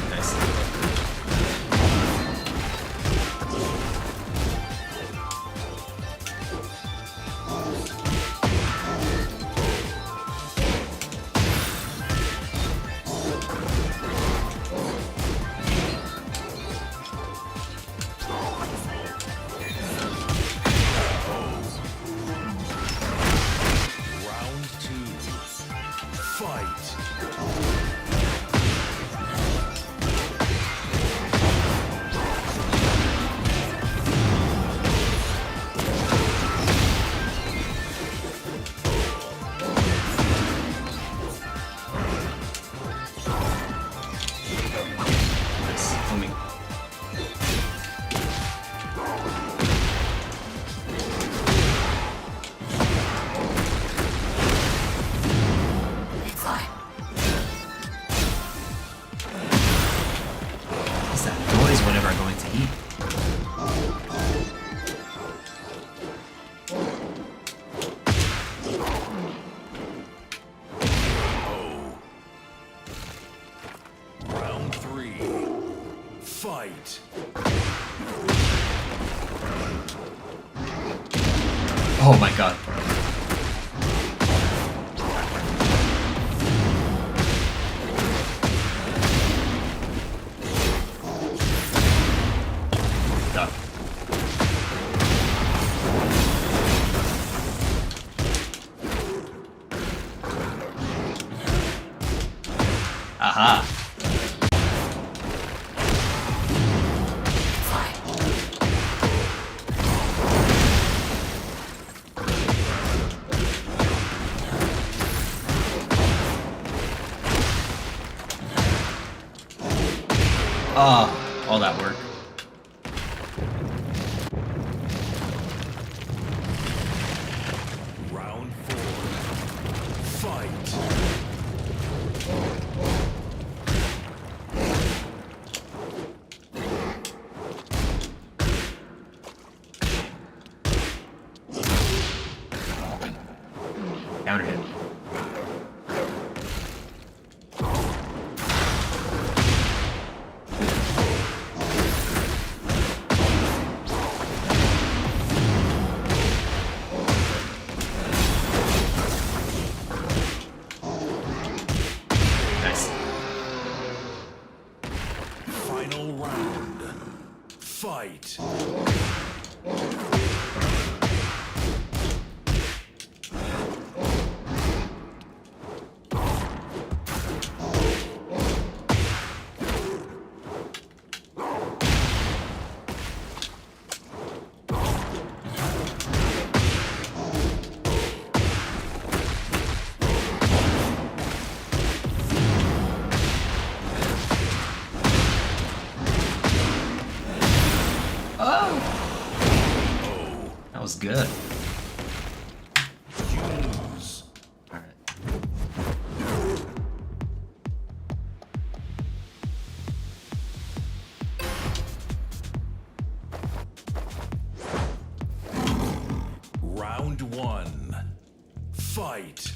Nice. Round two. Fight. Nice. Homie. What's that noise whenever I'm going to eat? Round three. Fight. Oh my god. Duck. Aha. Oh, all that work. Round four. Fight. Counter hit. Nice. Final round. Fight. Oh! That was good. You lose. Alright. Round one. Fight.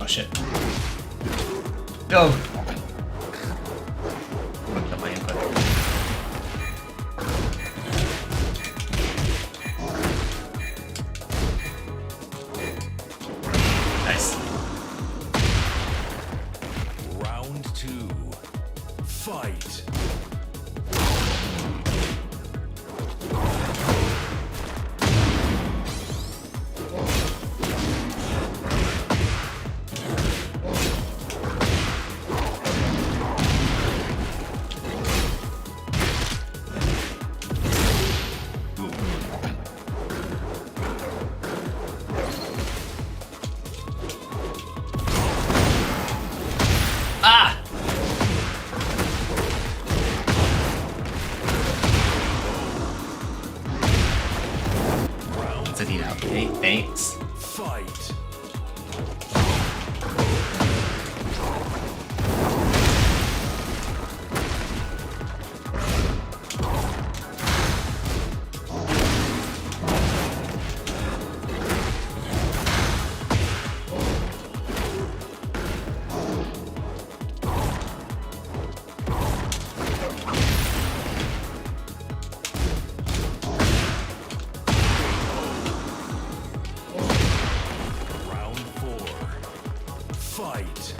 Oh shit. No! Fucked up my input. Nice. Round two. Fight. Thanks. Fight. Fight.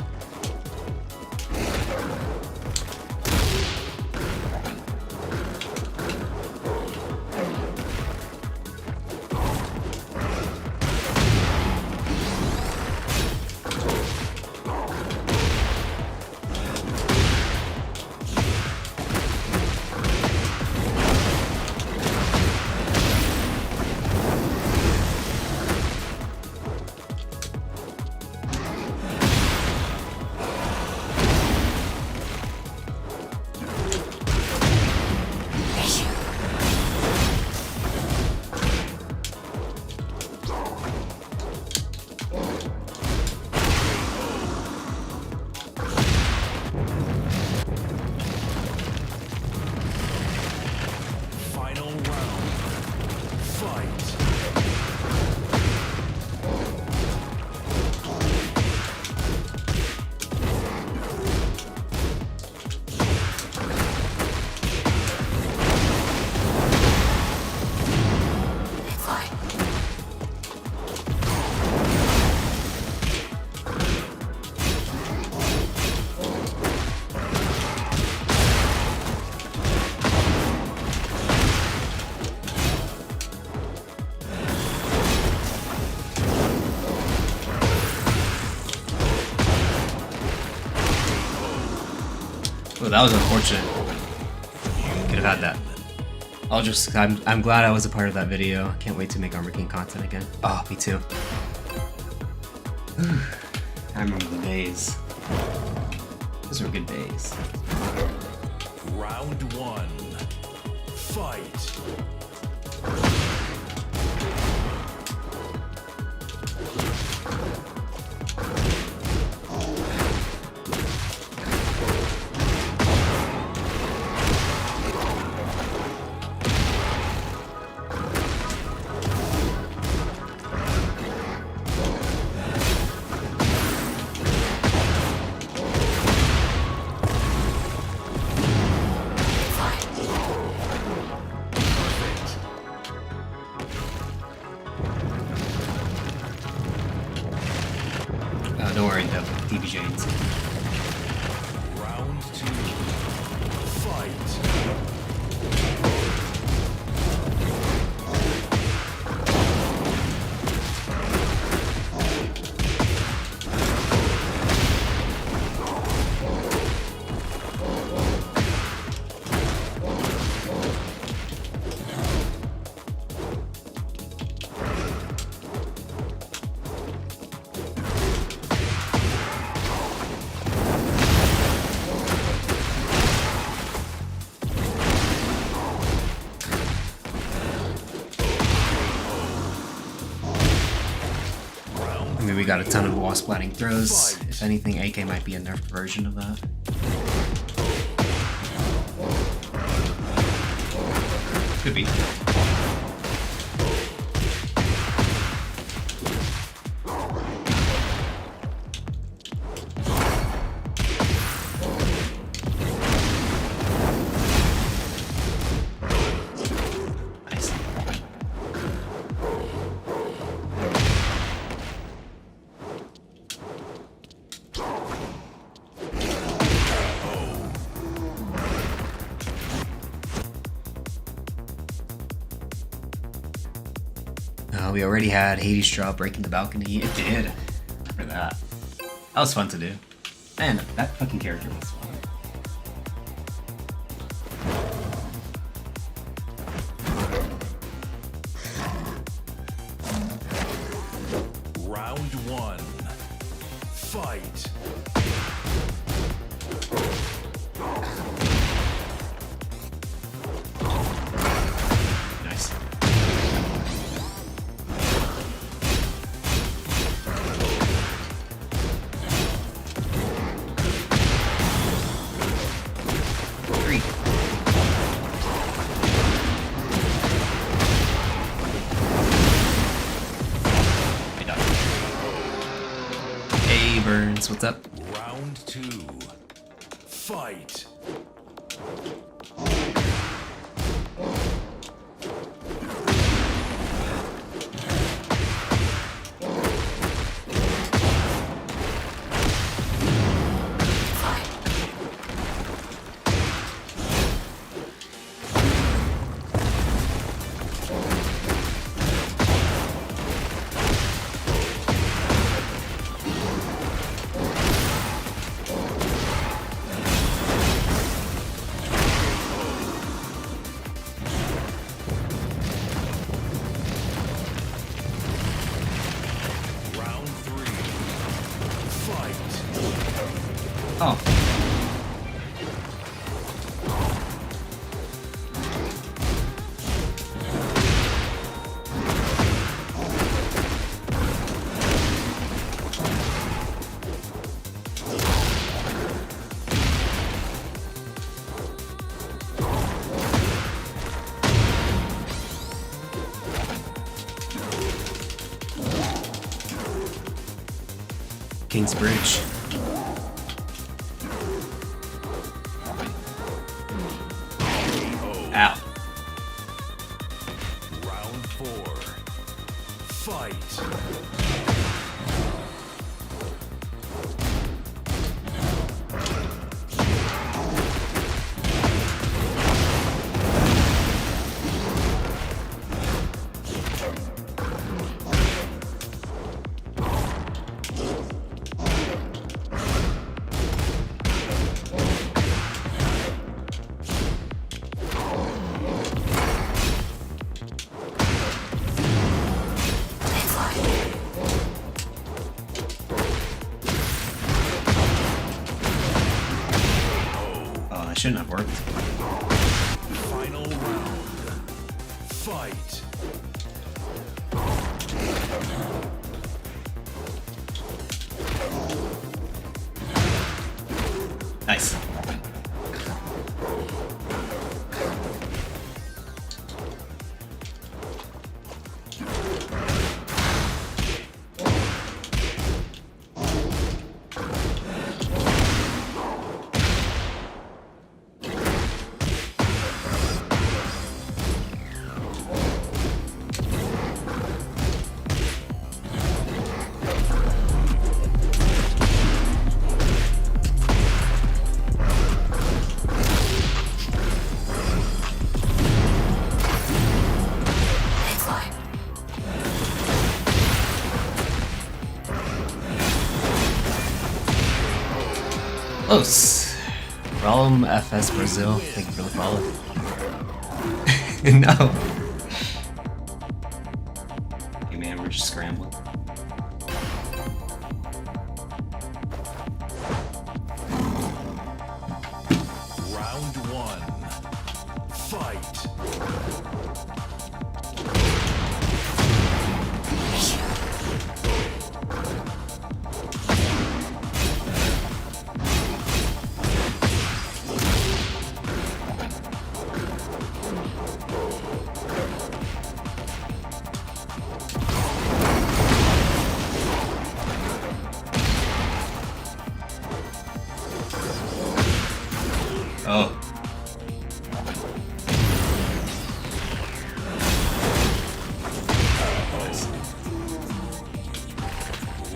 Final round. Fight. Well, that was unfortunate. Could have had that. I'm glad I was a part of that video. Can't wait to make Armor King content again. Oh, me too. I remember the days. Those were good days. Round one. Fight. Don't worry, though. DB Janes. Round two. Fight. I mean, we got a ton of wall splatting throws. If anything, AK might be a nerfed version of that. Could be. Nice. We already had Hades Straw breaking the balcony. It did. For that. That was fun to do. Man, that fucking character was fun. Round one. Fight. Nice. what's up? Round 2. Fight. Round 3. Fight. Oh. King's Bridge. Ow. Round 4. Fight. Oh, that shouldn't have worked. Final round. Fight. Nice. Close. Realm FS Brazil. Thank you for the follow. No. Hey man, we're just scrambling. Round 1. Fight. Oh.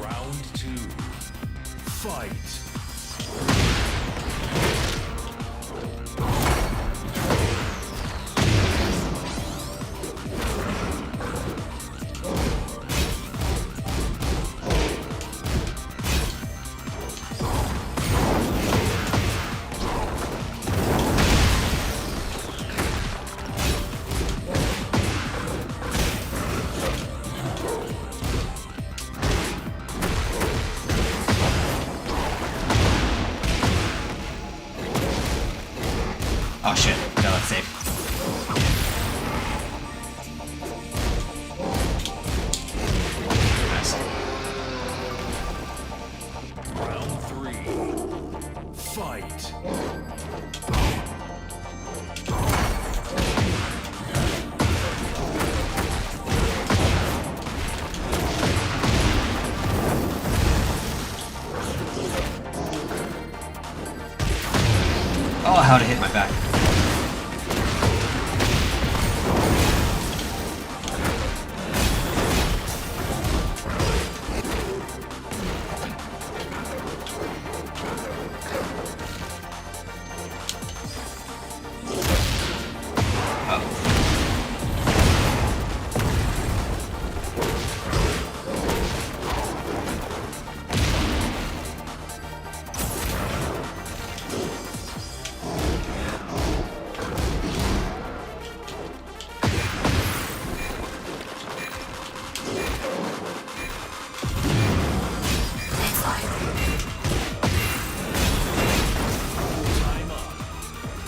Round 2. Fight. Oh shit. No, that's safe. Nice. Round 3. Fight. Oh, how to hit my back.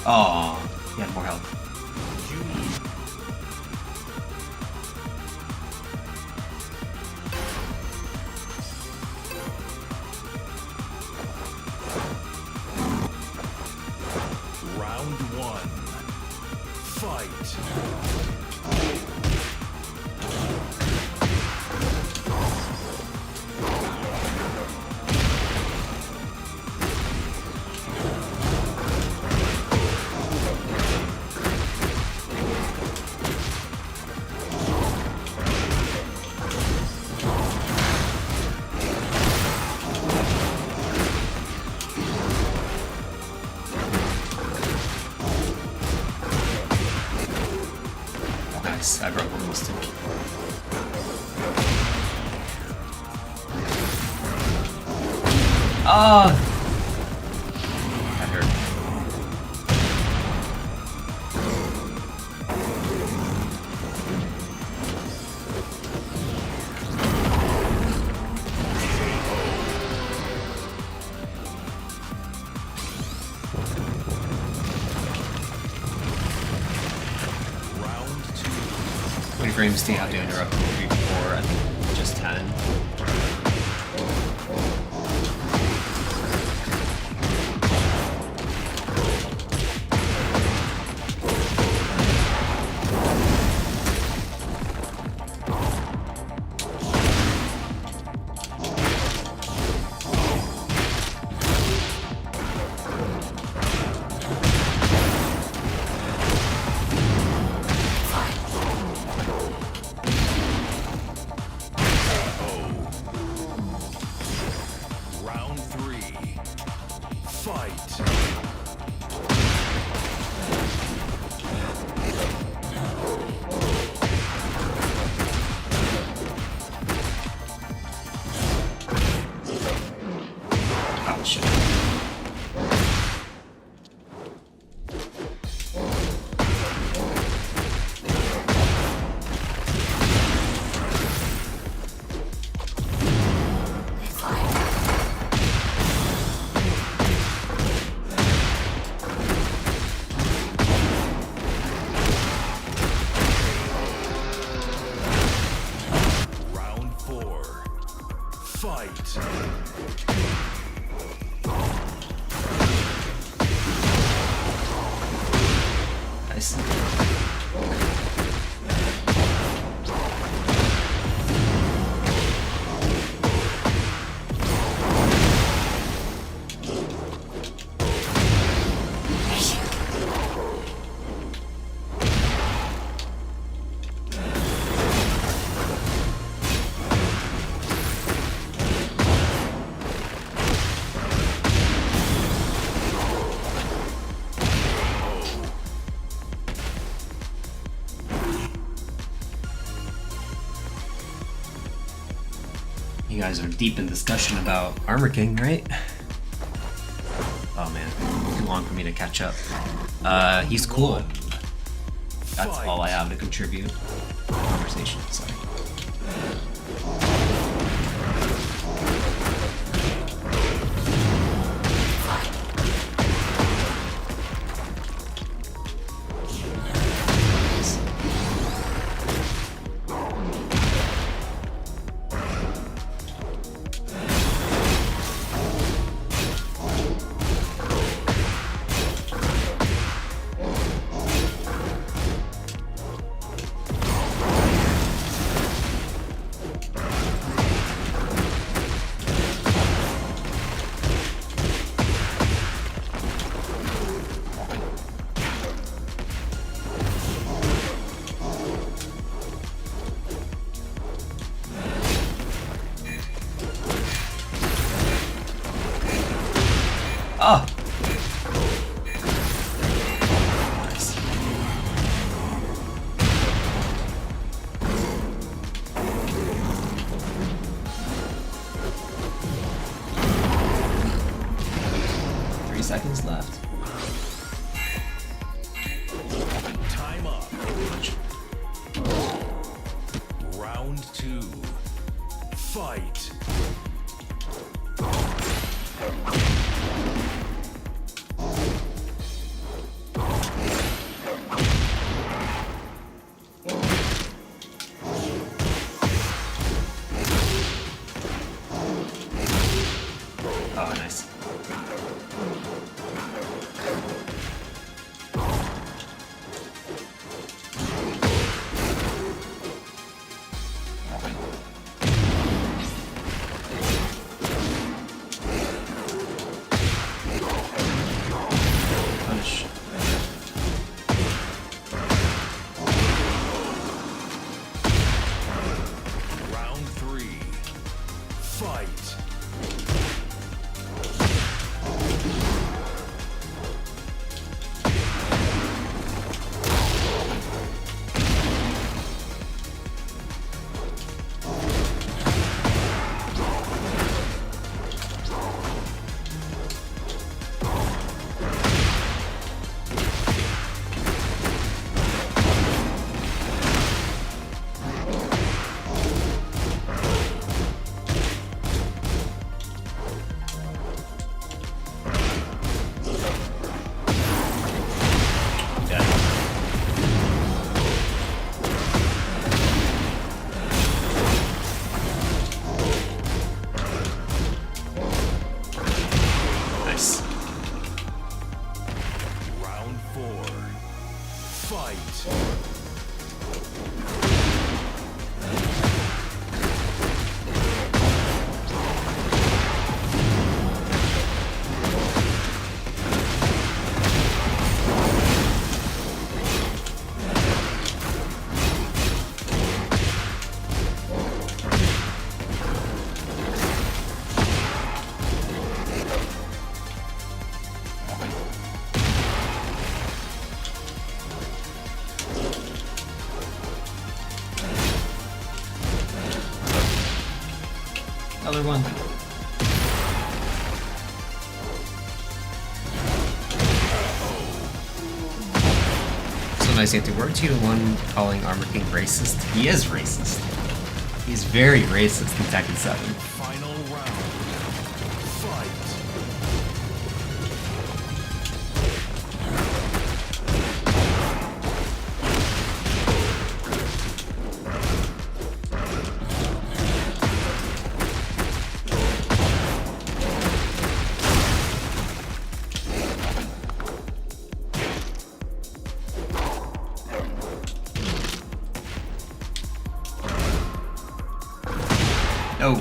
Oh, he had more health. Round one. Fight. Nice, I broke one of those too. Oh! That hurt. Round two. How many frames do you have to interrupt? 3, 4, I think just 10. Round three. Fight. Oh shit. Round four. Fight. Nice. You guys are deep in discussion about Armor King, right? Oh man, too long for me to catch up. He's cool. That's all I have to contribute to the conversation. Sorry. Round 2. Fight. Oh, nice. Punish. Round 3. Fight. Nice. Round 4. Fight. Another one. So nice, Anthony. Weren't you the one calling Armor King racist? He is racist. He's very racist in Tekken 7. Final round. Fight. Oh.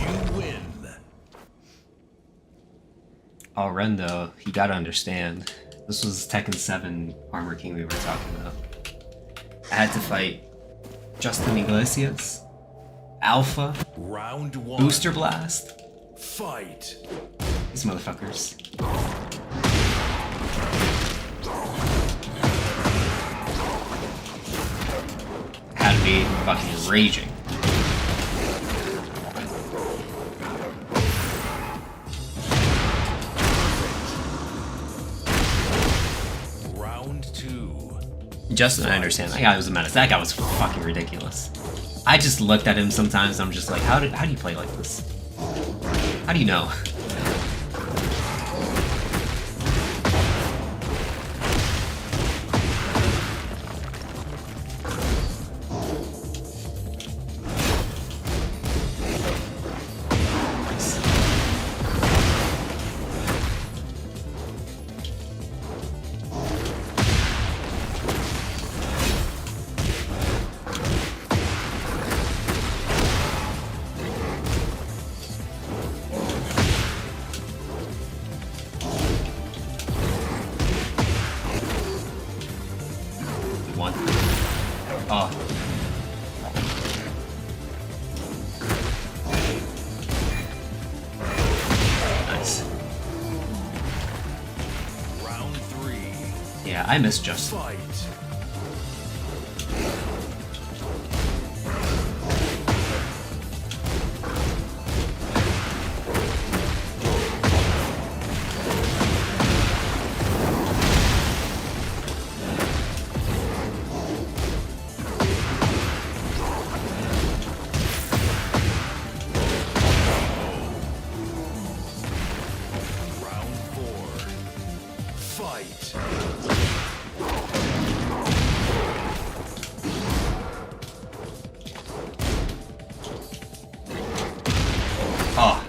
You win. Oh, Ren, though, you gotta understand. This was Tekken 7 Armor King we were talking about. I had to fight Justin Iglesias, Alpha, Round 1. Booster Blast. Fight. These motherfuckers. Had me fucking raging. Round 2. Justin, I understand. That guy was a menace. That guy was fucking ridiculous. I just looked at him sometimes and I'm just like, how do you play like this? How do you know? I miss Justin. Fight. Round 4. Fight. Oh.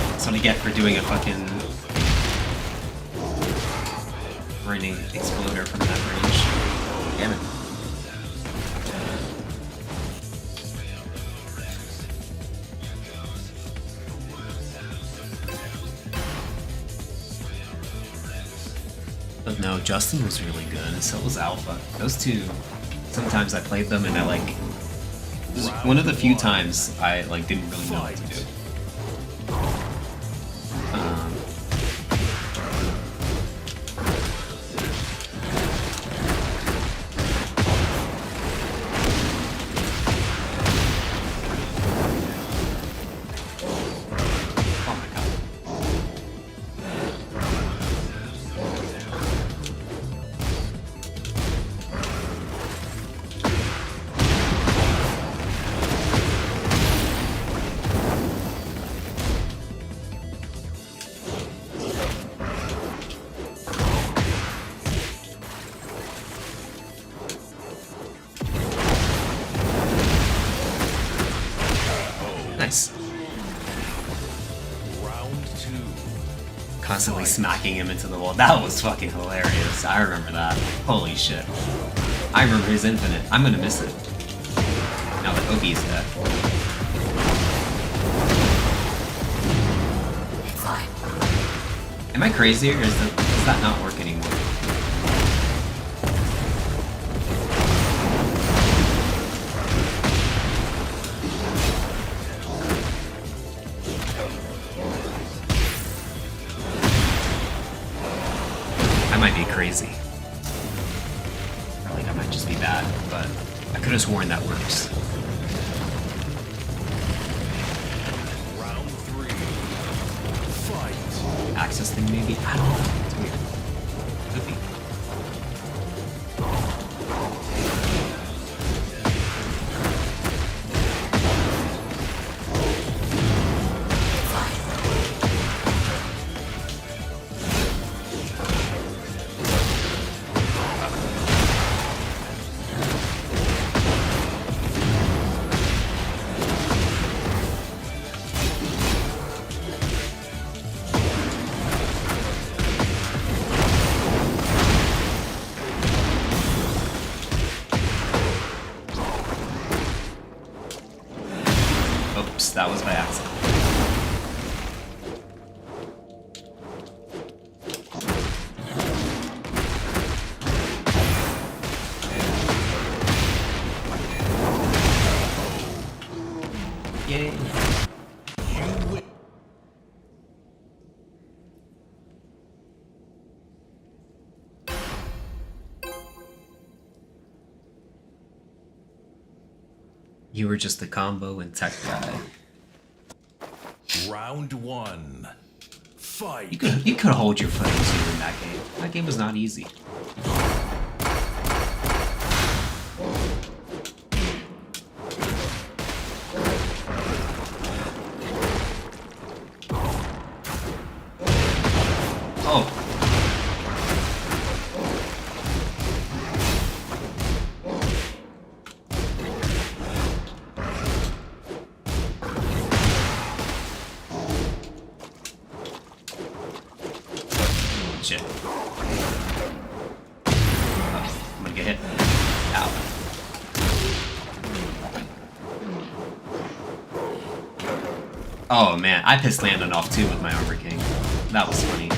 That's what I get for doing a fucking raining exploder from that range. Damn it. But no, Justin was really good, and so was Alpha. Those two, sometimes I played them and I like, this is one of the few times I like didn't really know what to do. Oh my god. Nice. Round 2. Constantly smacking him into the wall. That was fucking hilarious. I remember that. Holy shit. I remember his infinite. I'm gonna miss it. Now that Obi's dead. Am I crazy or does that not work anymore? I might be crazy. Or like I might just be bad, but I could have sworn that works. Round 3. Fight. Access thing maybe? I don't know. It's weird. Could be. Oops, that was by accident. Yay. You win. You were just a combo and tech guy. Round 1. Fight. You could hold your foot easier in that game. That game was not easy. Oh. Shit. Oh, I'm gonna get hit. Ow. Oh man, I pissed Landon off too with my Armor King. That was funny.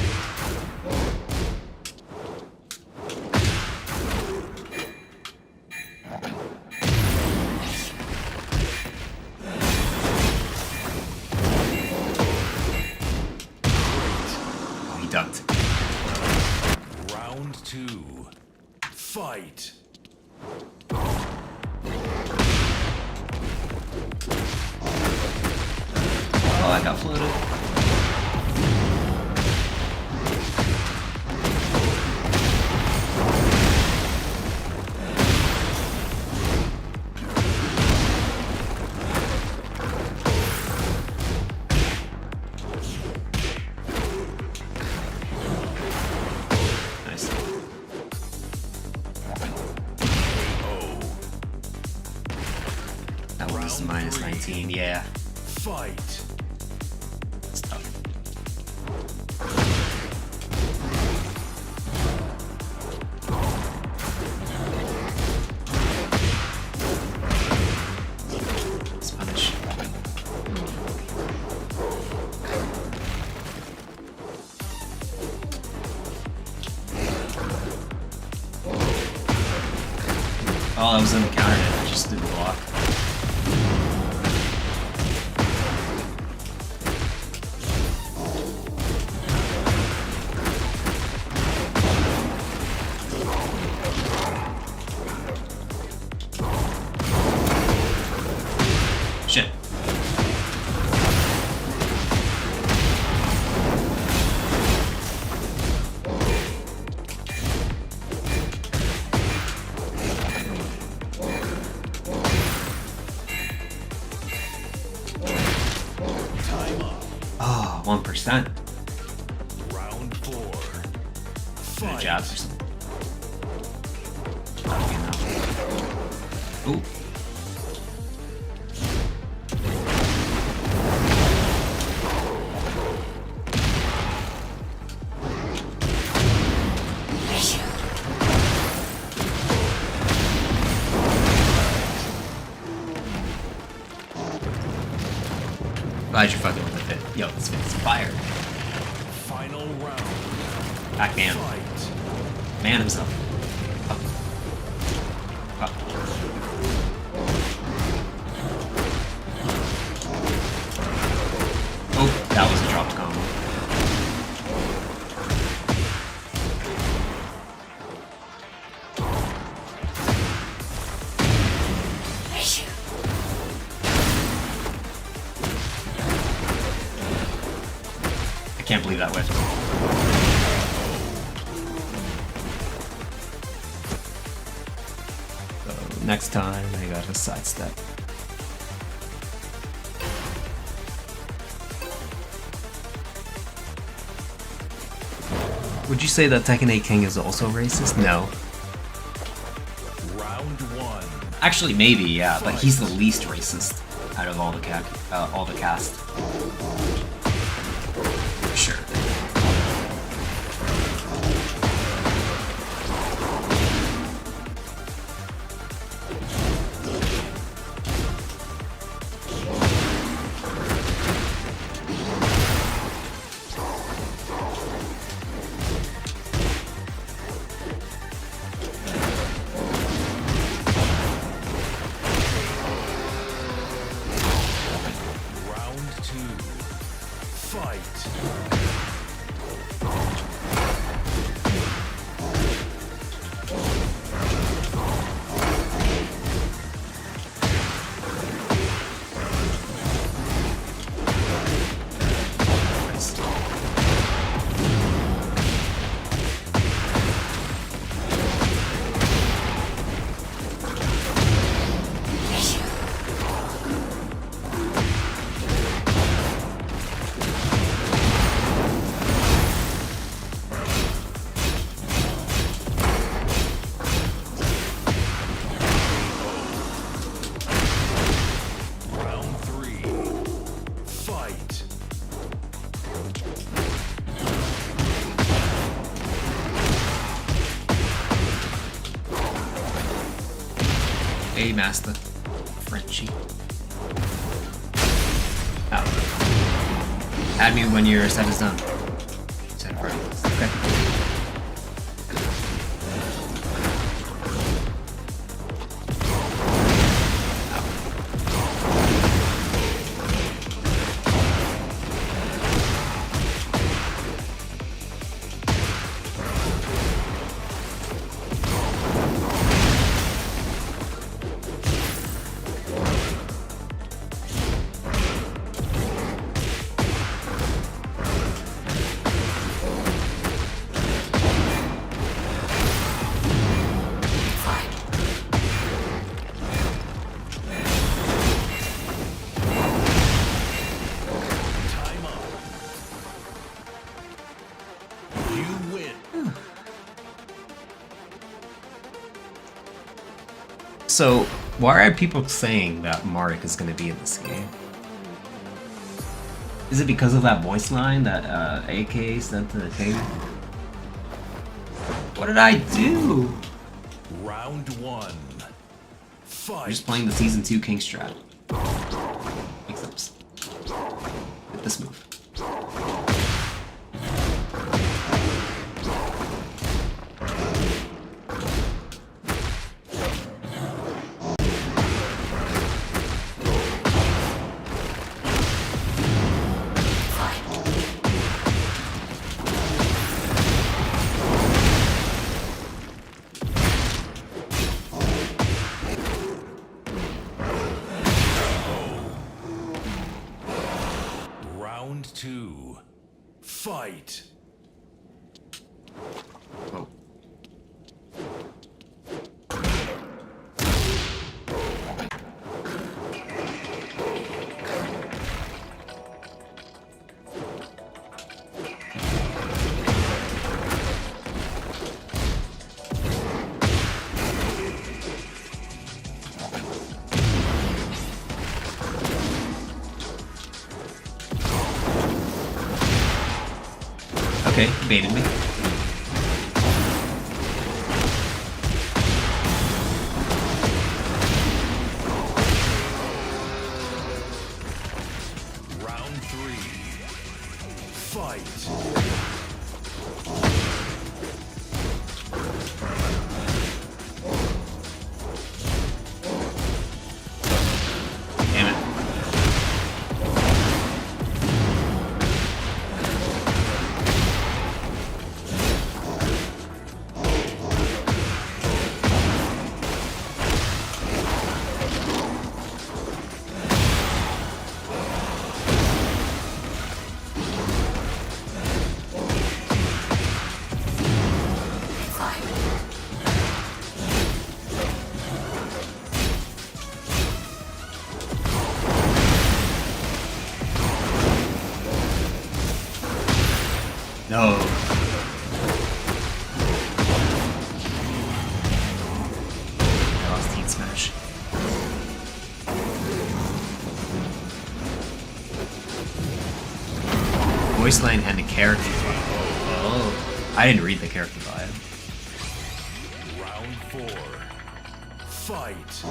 Oh, he ducked. Round 2. Fight. Oh, I got floated. Nice. That one was minus 19, yeah. Fight. That's tough. Let's punish. Oh, that was in the counter hit. I just didn't block. Shit. Time up. Oh, 1%. Round 4. Good Fight. jabs or something. That'll be enough. Ooh. Glad you're fucking with the fit. Yo, this fit's fire. Final round. Pac-Man. Fight. Man himself. Up. Up. Oh, that was a dropped combo. I can't believe that whiffed. So next time I gotta sidestep. Would you say that Tekken 8 King is also racist? No. Round 1. Actually, maybe, yeah, but he's the least racist out of all the cast. For sure. Round 2. Fight. Nice. Round 3. Fight. Hey, Master. Frenchie. Oh. Add me when your set is done. Set it for okay. So, why are people saying that Marek is going to be in this game? Is it because of that voice line that AK sent to the thing? What did I do? Round 1. Fight. I'm just playing the Season 2 King strat. Makes sense. Hit this move. Round 2. Fight. Oh. Okay, baited me. Round 3. Fight. Damn it. No. I lost Heat Smash. Voice line and a character file. Oh. I didn't read the character file. Round 4. Fight.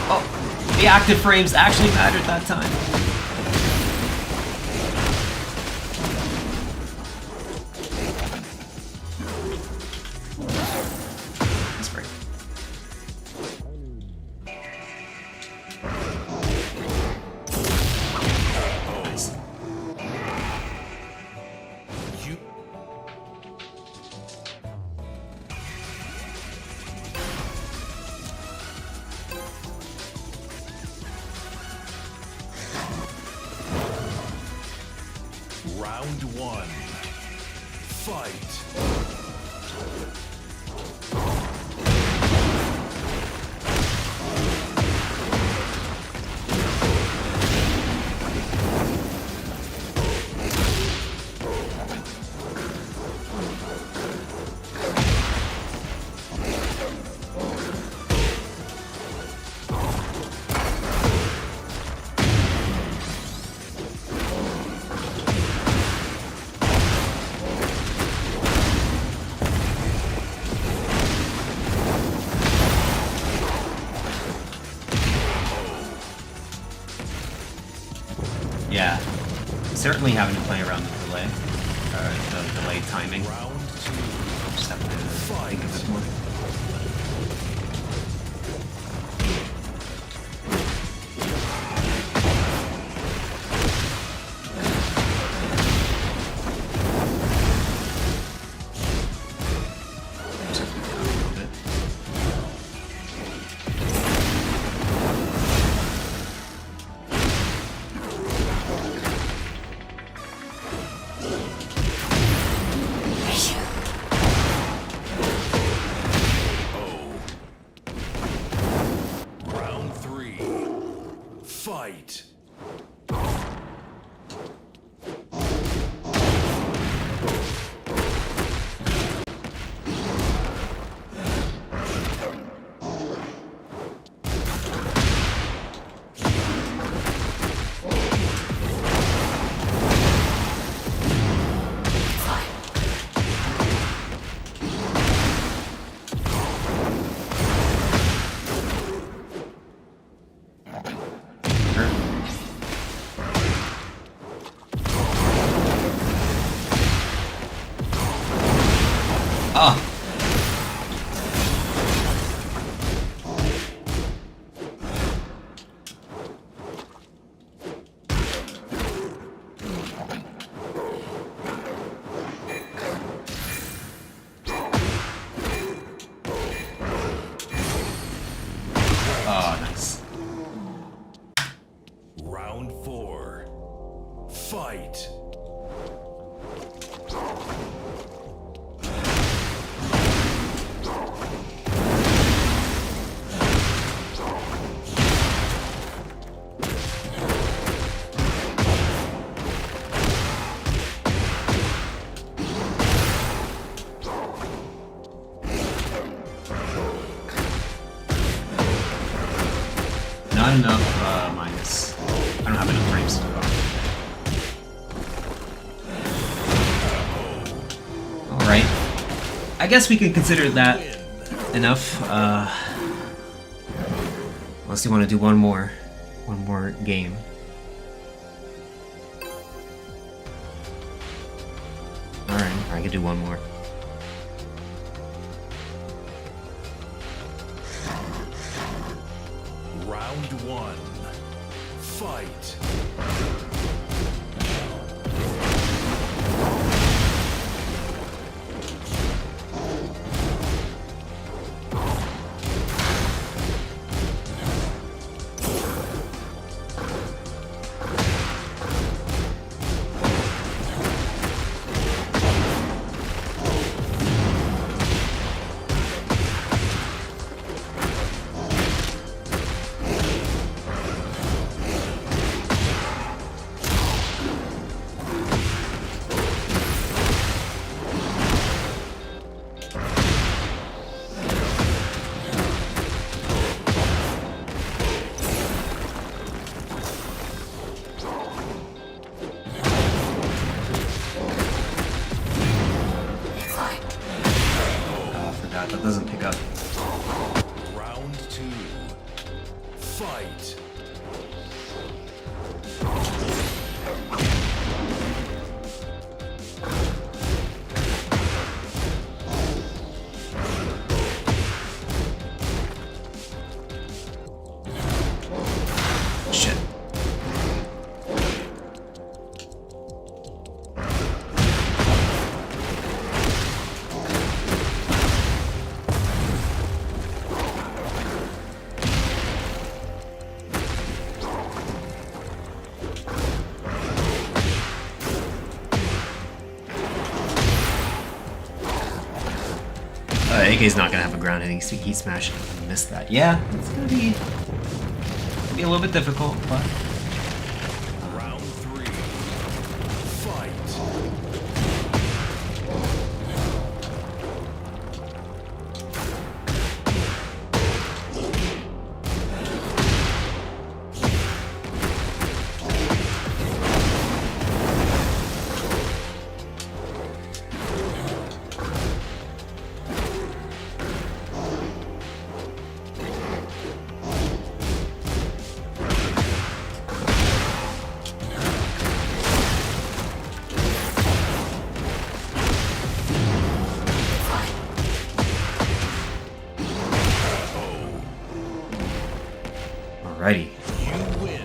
Oh, the active frames actually mattered that time. That's great. Nice. You. Round 1. Fight. certainly having to play around the delay, the delay timing. Round two. Just have to think a bit more. Just have to be down a little bit. Round three. Fight. Ah! Oh, nice. Round four. Fight. Not enough minus. I don't have enough frames to go. Alright. I guess we can consider that enough. Unless you want to do one more game. Alright, I could do one more. Round one. Fight. That doesn't pick up. Round two. Fight. Shit. AK's not gonna have a ground hitting heat smash. I missed that. Yeah, it's gonna be a little bit difficult, but Round three. Fight. Alrighty. You win.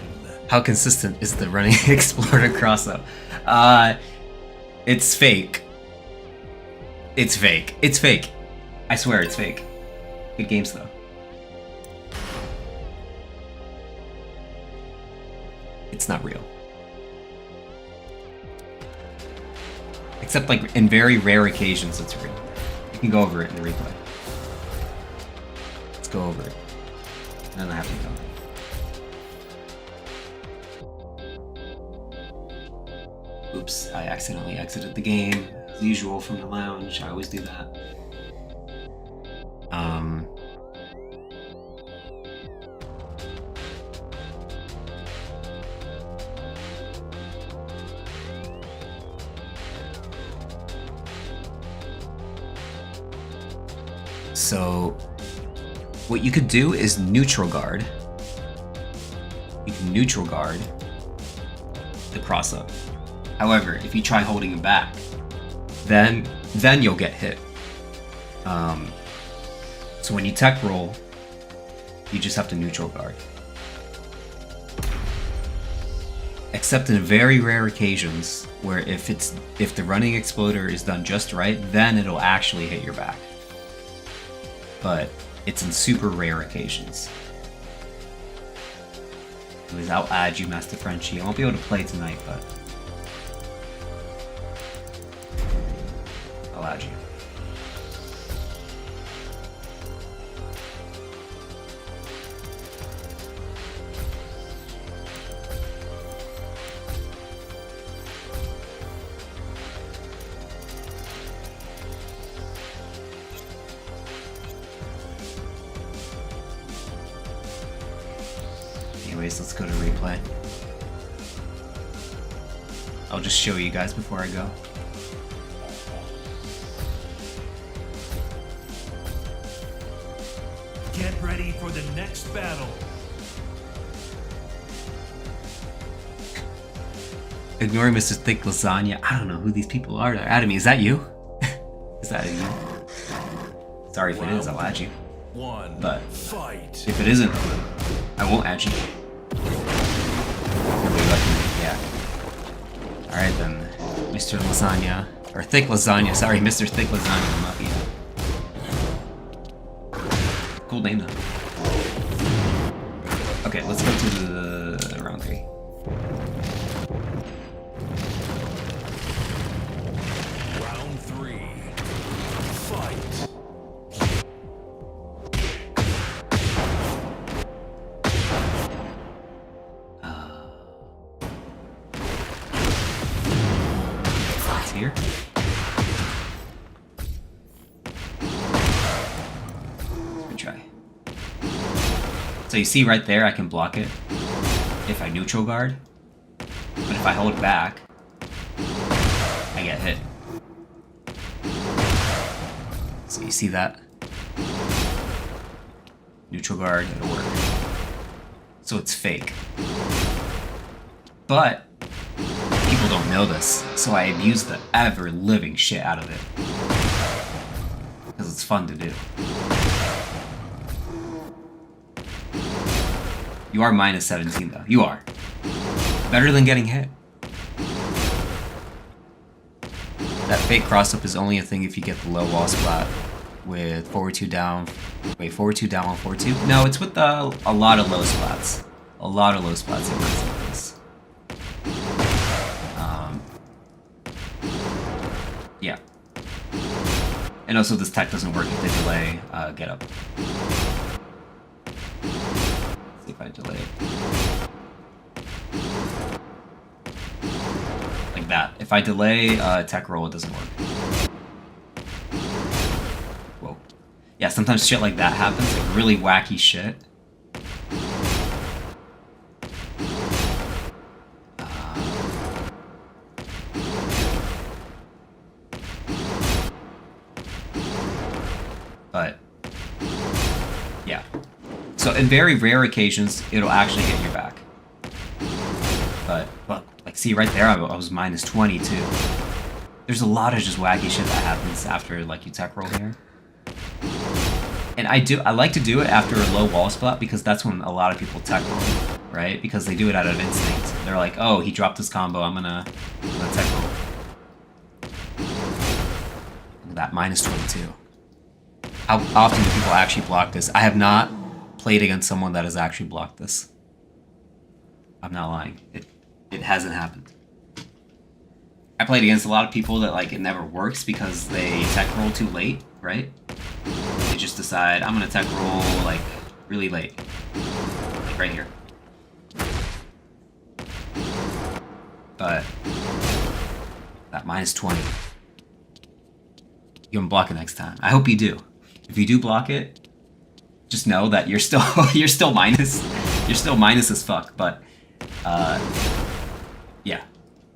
How consistent is the running Explorer cross-up? It's fake. It's fake. It's fake. I swear it's fake. Good games though. It's not real. Except like in very rare occasions it's real. You can go over it in the replay. Let's go over it. And then I have to go. Oops, I accidentally exited the game. As usual from the lounge, I always do that. So, what you could do is neutral guard. You can neutral guard the cross up. However, if you try holding him back, then you'll get hit. So when you tech roll, you just have to neutral guard. Except in very rare occasions where if the running exploder is done just right, then it'll actually hit your back. But it's in super rare occasions. Anyways, I'll add you, Master Frenchie. I won't be able to play tonight, but I'll add you. Anyways, let's go to replay. I'll just show you guys before I go. Get ready for the next battle. Ignoring Mr. Thick Lasagna. I don't know who these people are. They're adding me. Is that you? Is that you? Sorry if it is, I'll add you. But Fight. if it isn't, I won't add you. Yeah. Alright then, Mr. Lasagna. Or Thick Lasagna, sorry, Mr. Thick Lasagna Mafia. Cool name though. Okay, let's go to the round 3. Round 3. Fight. Here. Good try. So you see right there, I can block it if I neutral guard, but if I hold back, I get hit. So you see that? Neutral guard, it'll work. So it's fake. But people don't know this, so I abuse the ever-living shit out of it. Because it's fun to do. You are minus 17 though. You are. Better than getting hit. That fake cross-up is only a thing if you get the low wall splat with forward 2 down. Wait, forward 2 down on forward 2? No, it's with a lot of low splats. A lot of low splats in runs like this. Yeah. And also this tech doesn't work if they delay get up. Let's see if I delay it. Like that. If I delay tech roll, it doesn't work. Whoa. Yeah, sometimes shit like that happens, like really wacky shit. But, yeah. So in very rare occasions, it'll actually hit your back. But, like, see right there, I was minus 20 too. There's a lot of just wacky shit that happens after, like, you tech roll here. And I like to do it after a low wall splat because that's when a lot of people tech roll, right? Because they do it out of instinct. They're like, oh, he dropped his combo, I'm gonna tech roll. Look at that, minus 22. How often do people actually block this? I have not played against someone that has actually blocked this. I'm not lying. It hasn't happened. I played against a lot of people that like it never works because they tech roll too late, right? They just decide I'm gonna tech roll like really late, like right here. But that minus 20, you can block it next time. I hope you do. If you do block it, just know that you're still minus. You're still minus as fuck. But yeah,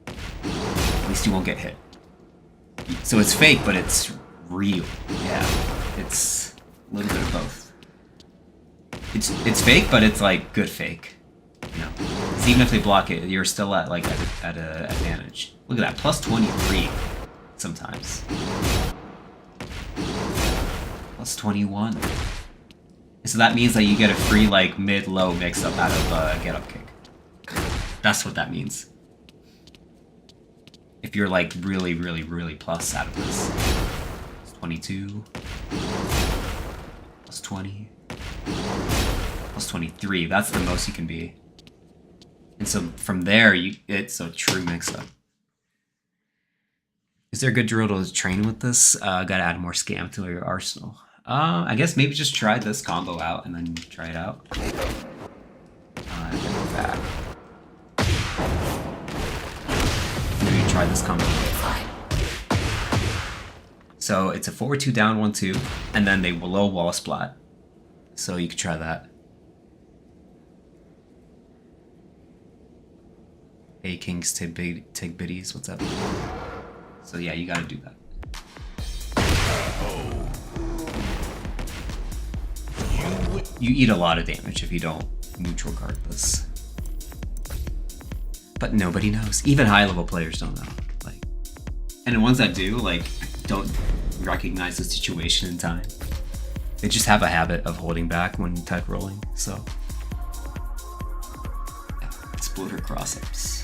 at least you won't get hit. So it's fake, but it's real. Yeah, it's a little bit of both. It's fake, but it's like good fake. You know, 'cause even if they block it, you're still at like at a advantage. Look at that, plus 23 sometimes. Plus 21. So that means that you get a free like mid-low mix-up out of get up kick. That's what that means. If you're like really, really, really plus out of this. Plus 22. Plus 20. Plus 23. That's the most you can be. And so from there, it's a true mix-up. Is there a good drill to train with this? Gotta add more scam to your arsenal. I guess maybe just try this combo out and then try it out. Go back. Maybe try this combo. So it's a 4-2 down 1-2, and then they low wall splat. So you could try that. Hey Kings, Tig Biddies, what's up? So yeah, you gotta do that. You eat a lot of damage if you don't neutral guard this. But nobody knows. Even high level players don't know. Like, and the ones that do, like, don't recognize the situation in time. They just have a habit of holding back when tech rolling, so. Yeah, exploder cross-ups.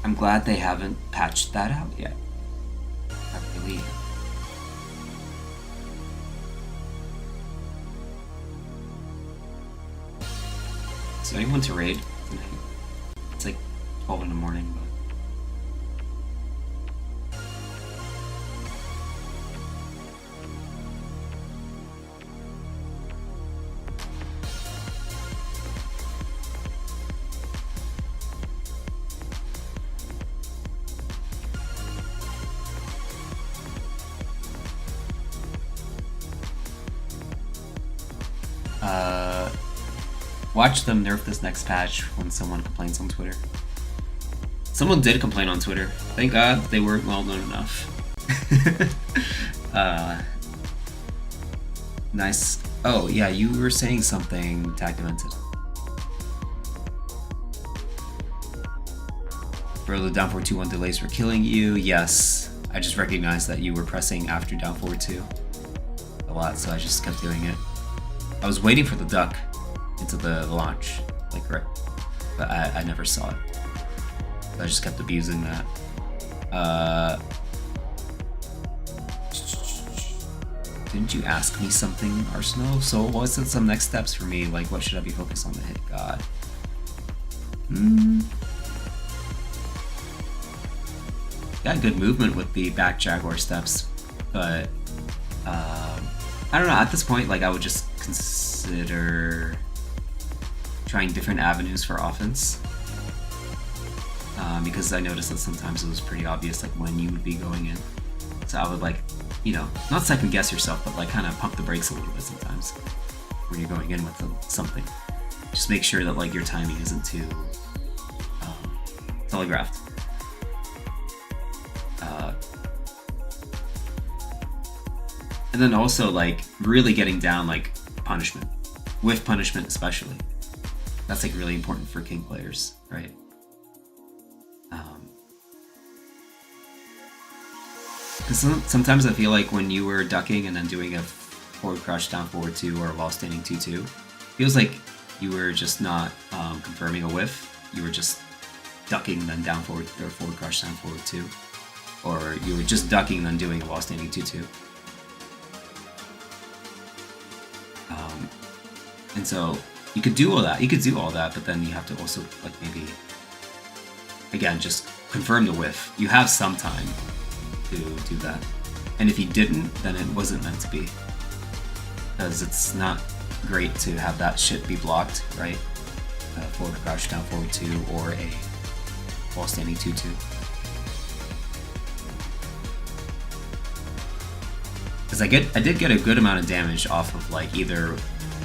I'm glad they haven't patched that out yet. I really am. So anyone to raid tonight? It's like 12 in the morning, but... watch them nerf this next patch when someone complains on Twitter. Someone did complain on Twitter. Thank God they weren't well known enough. Nice. Oh, yeah, you were saying something, Tag Demented. Bro, the down forward 2-1 delays were killing you. Yes, I just recognized that you were pressing after down forward 2 a lot, so I just kept doing it. I was waiting for the duck into the launch, like right, but I never saw it. So I just kept abusing that. Didn't you ask me something, Arsenal? So what's some next steps for me? Like, what should I be focused on to hit God? Got good movement with the back Jaguar steps, but I don't know. At this point, like, I would just consider trying different avenues for offense, because I noticed that sometimes it was pretty obvious like when you would be going in. So I would like, you know, not second guess yourself, but like kind of pump the brakes a little bit sometimes when you're going in with something. Just make sure that like your timing isn't too telegraphed. And then also like really getting down like punishment, with punishment especially. That's like really important for king players, right? Because sometimes I feel like when you were ducking and then doing a forward crouch down forward 2 or while standing 2-2, feels like you were just not confirming a whiff. You were just ducking then down forward or forward crouch down forward 2, or you were just ducking and then doing a while standing 2-2. And so you could do all that. You could do all that, but then you have to also like maybe again just confirm the whiff. You have some time to do that, and if you didn't, then it wasn't meant to be, because it's not great to have that shit be blocked, right? Forward crouch down forward 2 or a while standing 2-2. Because I did get a good amount of damage off of like either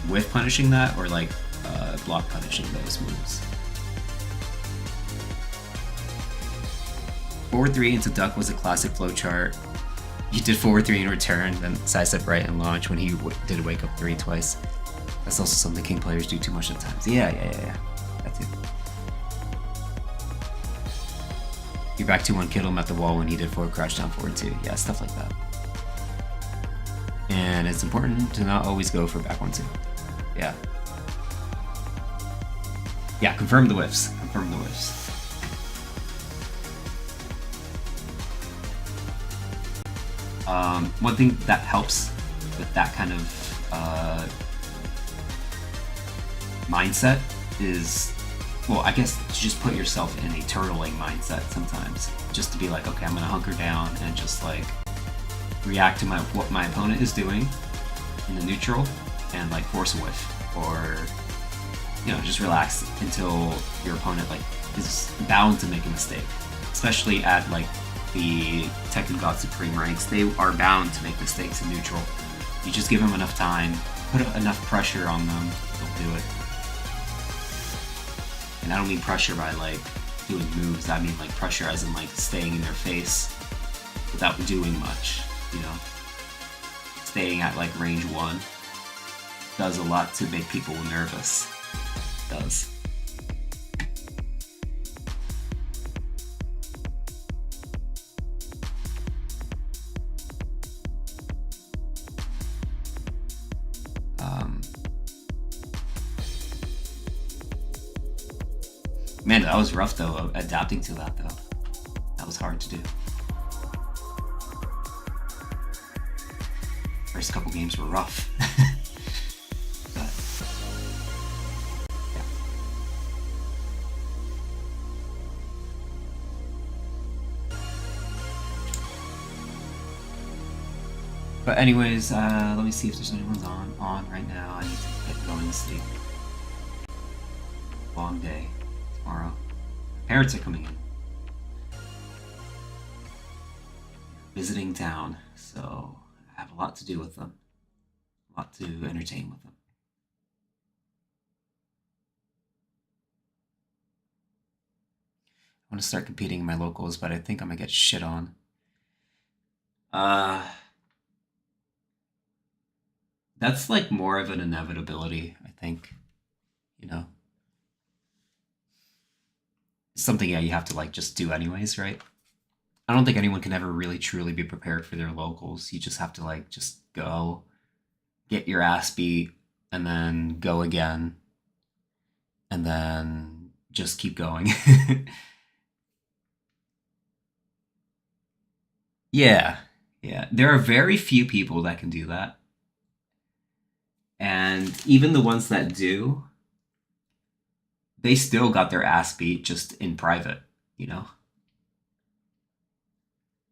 whiff punishing that or like block punishing those moves. Forward 3 into duck was a classic flowchart. You did forward 3 in return, then sidestep right and launch when he did wake up 3 twice. That's also something king players do too much at times. Yeah. That's it. You're back 2-1 killed him at the wall when he did forward crouch down forward 2. Yeah, stuff like that. And it's important to not always go for back 1-2. Yeah. Yeah, confirm the whiffs. Confirm the whiffs. One thing that helps with that kind of mindset is, well, I guess to just put yourself in a turtling mindset sometimes. Just to be like, okay, I'm gonna hunker down and just like react to what my opponent is doing in the neutral and like force a whiff, or just relax until your opponent like is bound to make a mistake, especially at like the Tekken God Supreme ranks. They are bound to make mistakes in neutral. You just give them enough time, put enough pressure on them, they'll do it. And I don't mean pressure by like doing moves, I mean like pressure as in like staying in their face without doing much, Staying at like range 1 does a lot to make people nervous. It does. Man, that was rough though, adapting to that though. That was hard to do. First couple games were rough. But, yeah. But anyways, let me see if there's anyone's on right now. I need to get going to sleep. Long day tomorrow. Parents are coming in. Visiting town, so I have a lot to do with them. A lot to entertain with them. I want to start competing in my locals, but I think I'm gonna get shit on. That's like more of an inevitability, I think. Something you have to like just do anyways, right? I don't think anyone can ever really truly be prepared for their locals. You just have to like just go, get your ass beat, and then go again, and then just keep going. Yeah. There are very few people that can do that. And even the ones that do, they still got their ass beat just in private,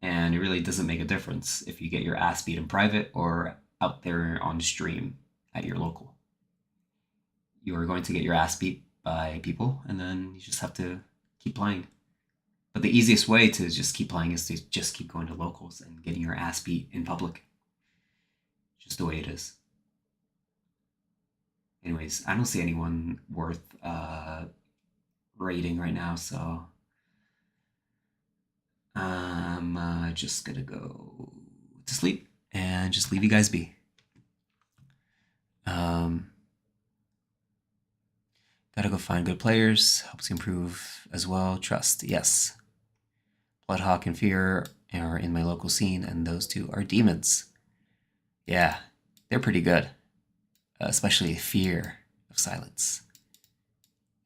And it really doesn't make a difference if you get your ass beat in private or out there on stream at your local. You are going to get your ass beat by people, and then you just have to keep playing. But the easiest way to just keep playing is to just keep going to locals and getting your ass beat in public. Just the way it is. Anyways, I don't see anyone worth rating right now, so I'm just gonna go to sleep and just leave you guys be. Gotta go find good players. Helps you improve as well. Trust, yes. Bloodhawk and Fear are in my local scene, and those two are demons. Yeah, they're pretty good. Especially Fear of Silence.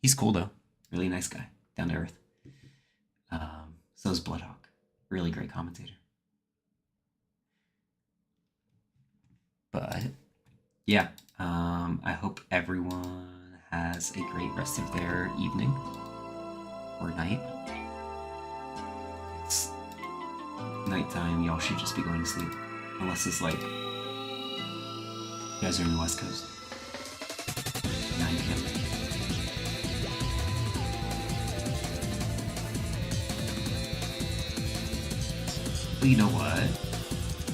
He's cool though. Really nice guy. Down to earth. So is Bloodhawk. Really great commentator. But yeah, I hope everyone has a great rest of their evening or night. It's nighttime. Y'all should just be going to sleep. Unless it's like you guys are in the West Coast. 9 p.m. But you know what?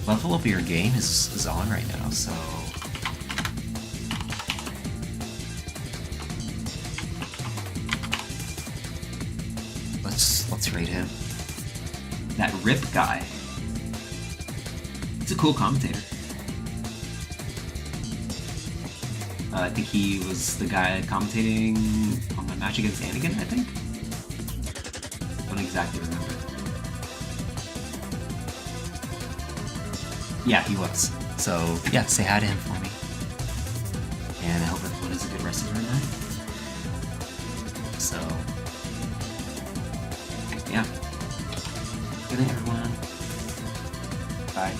Level up your game is on right now, so let's rate him. That Rip guy. He's a cool commentator. I think he was the guy commentating on my match against Anakin, I think? Don't exactly remember. Yeah, he was. So, yeah, say hi to him for me. And I hope everyone has a good rest of their night. So, yeah. Good night, everyone. Bye.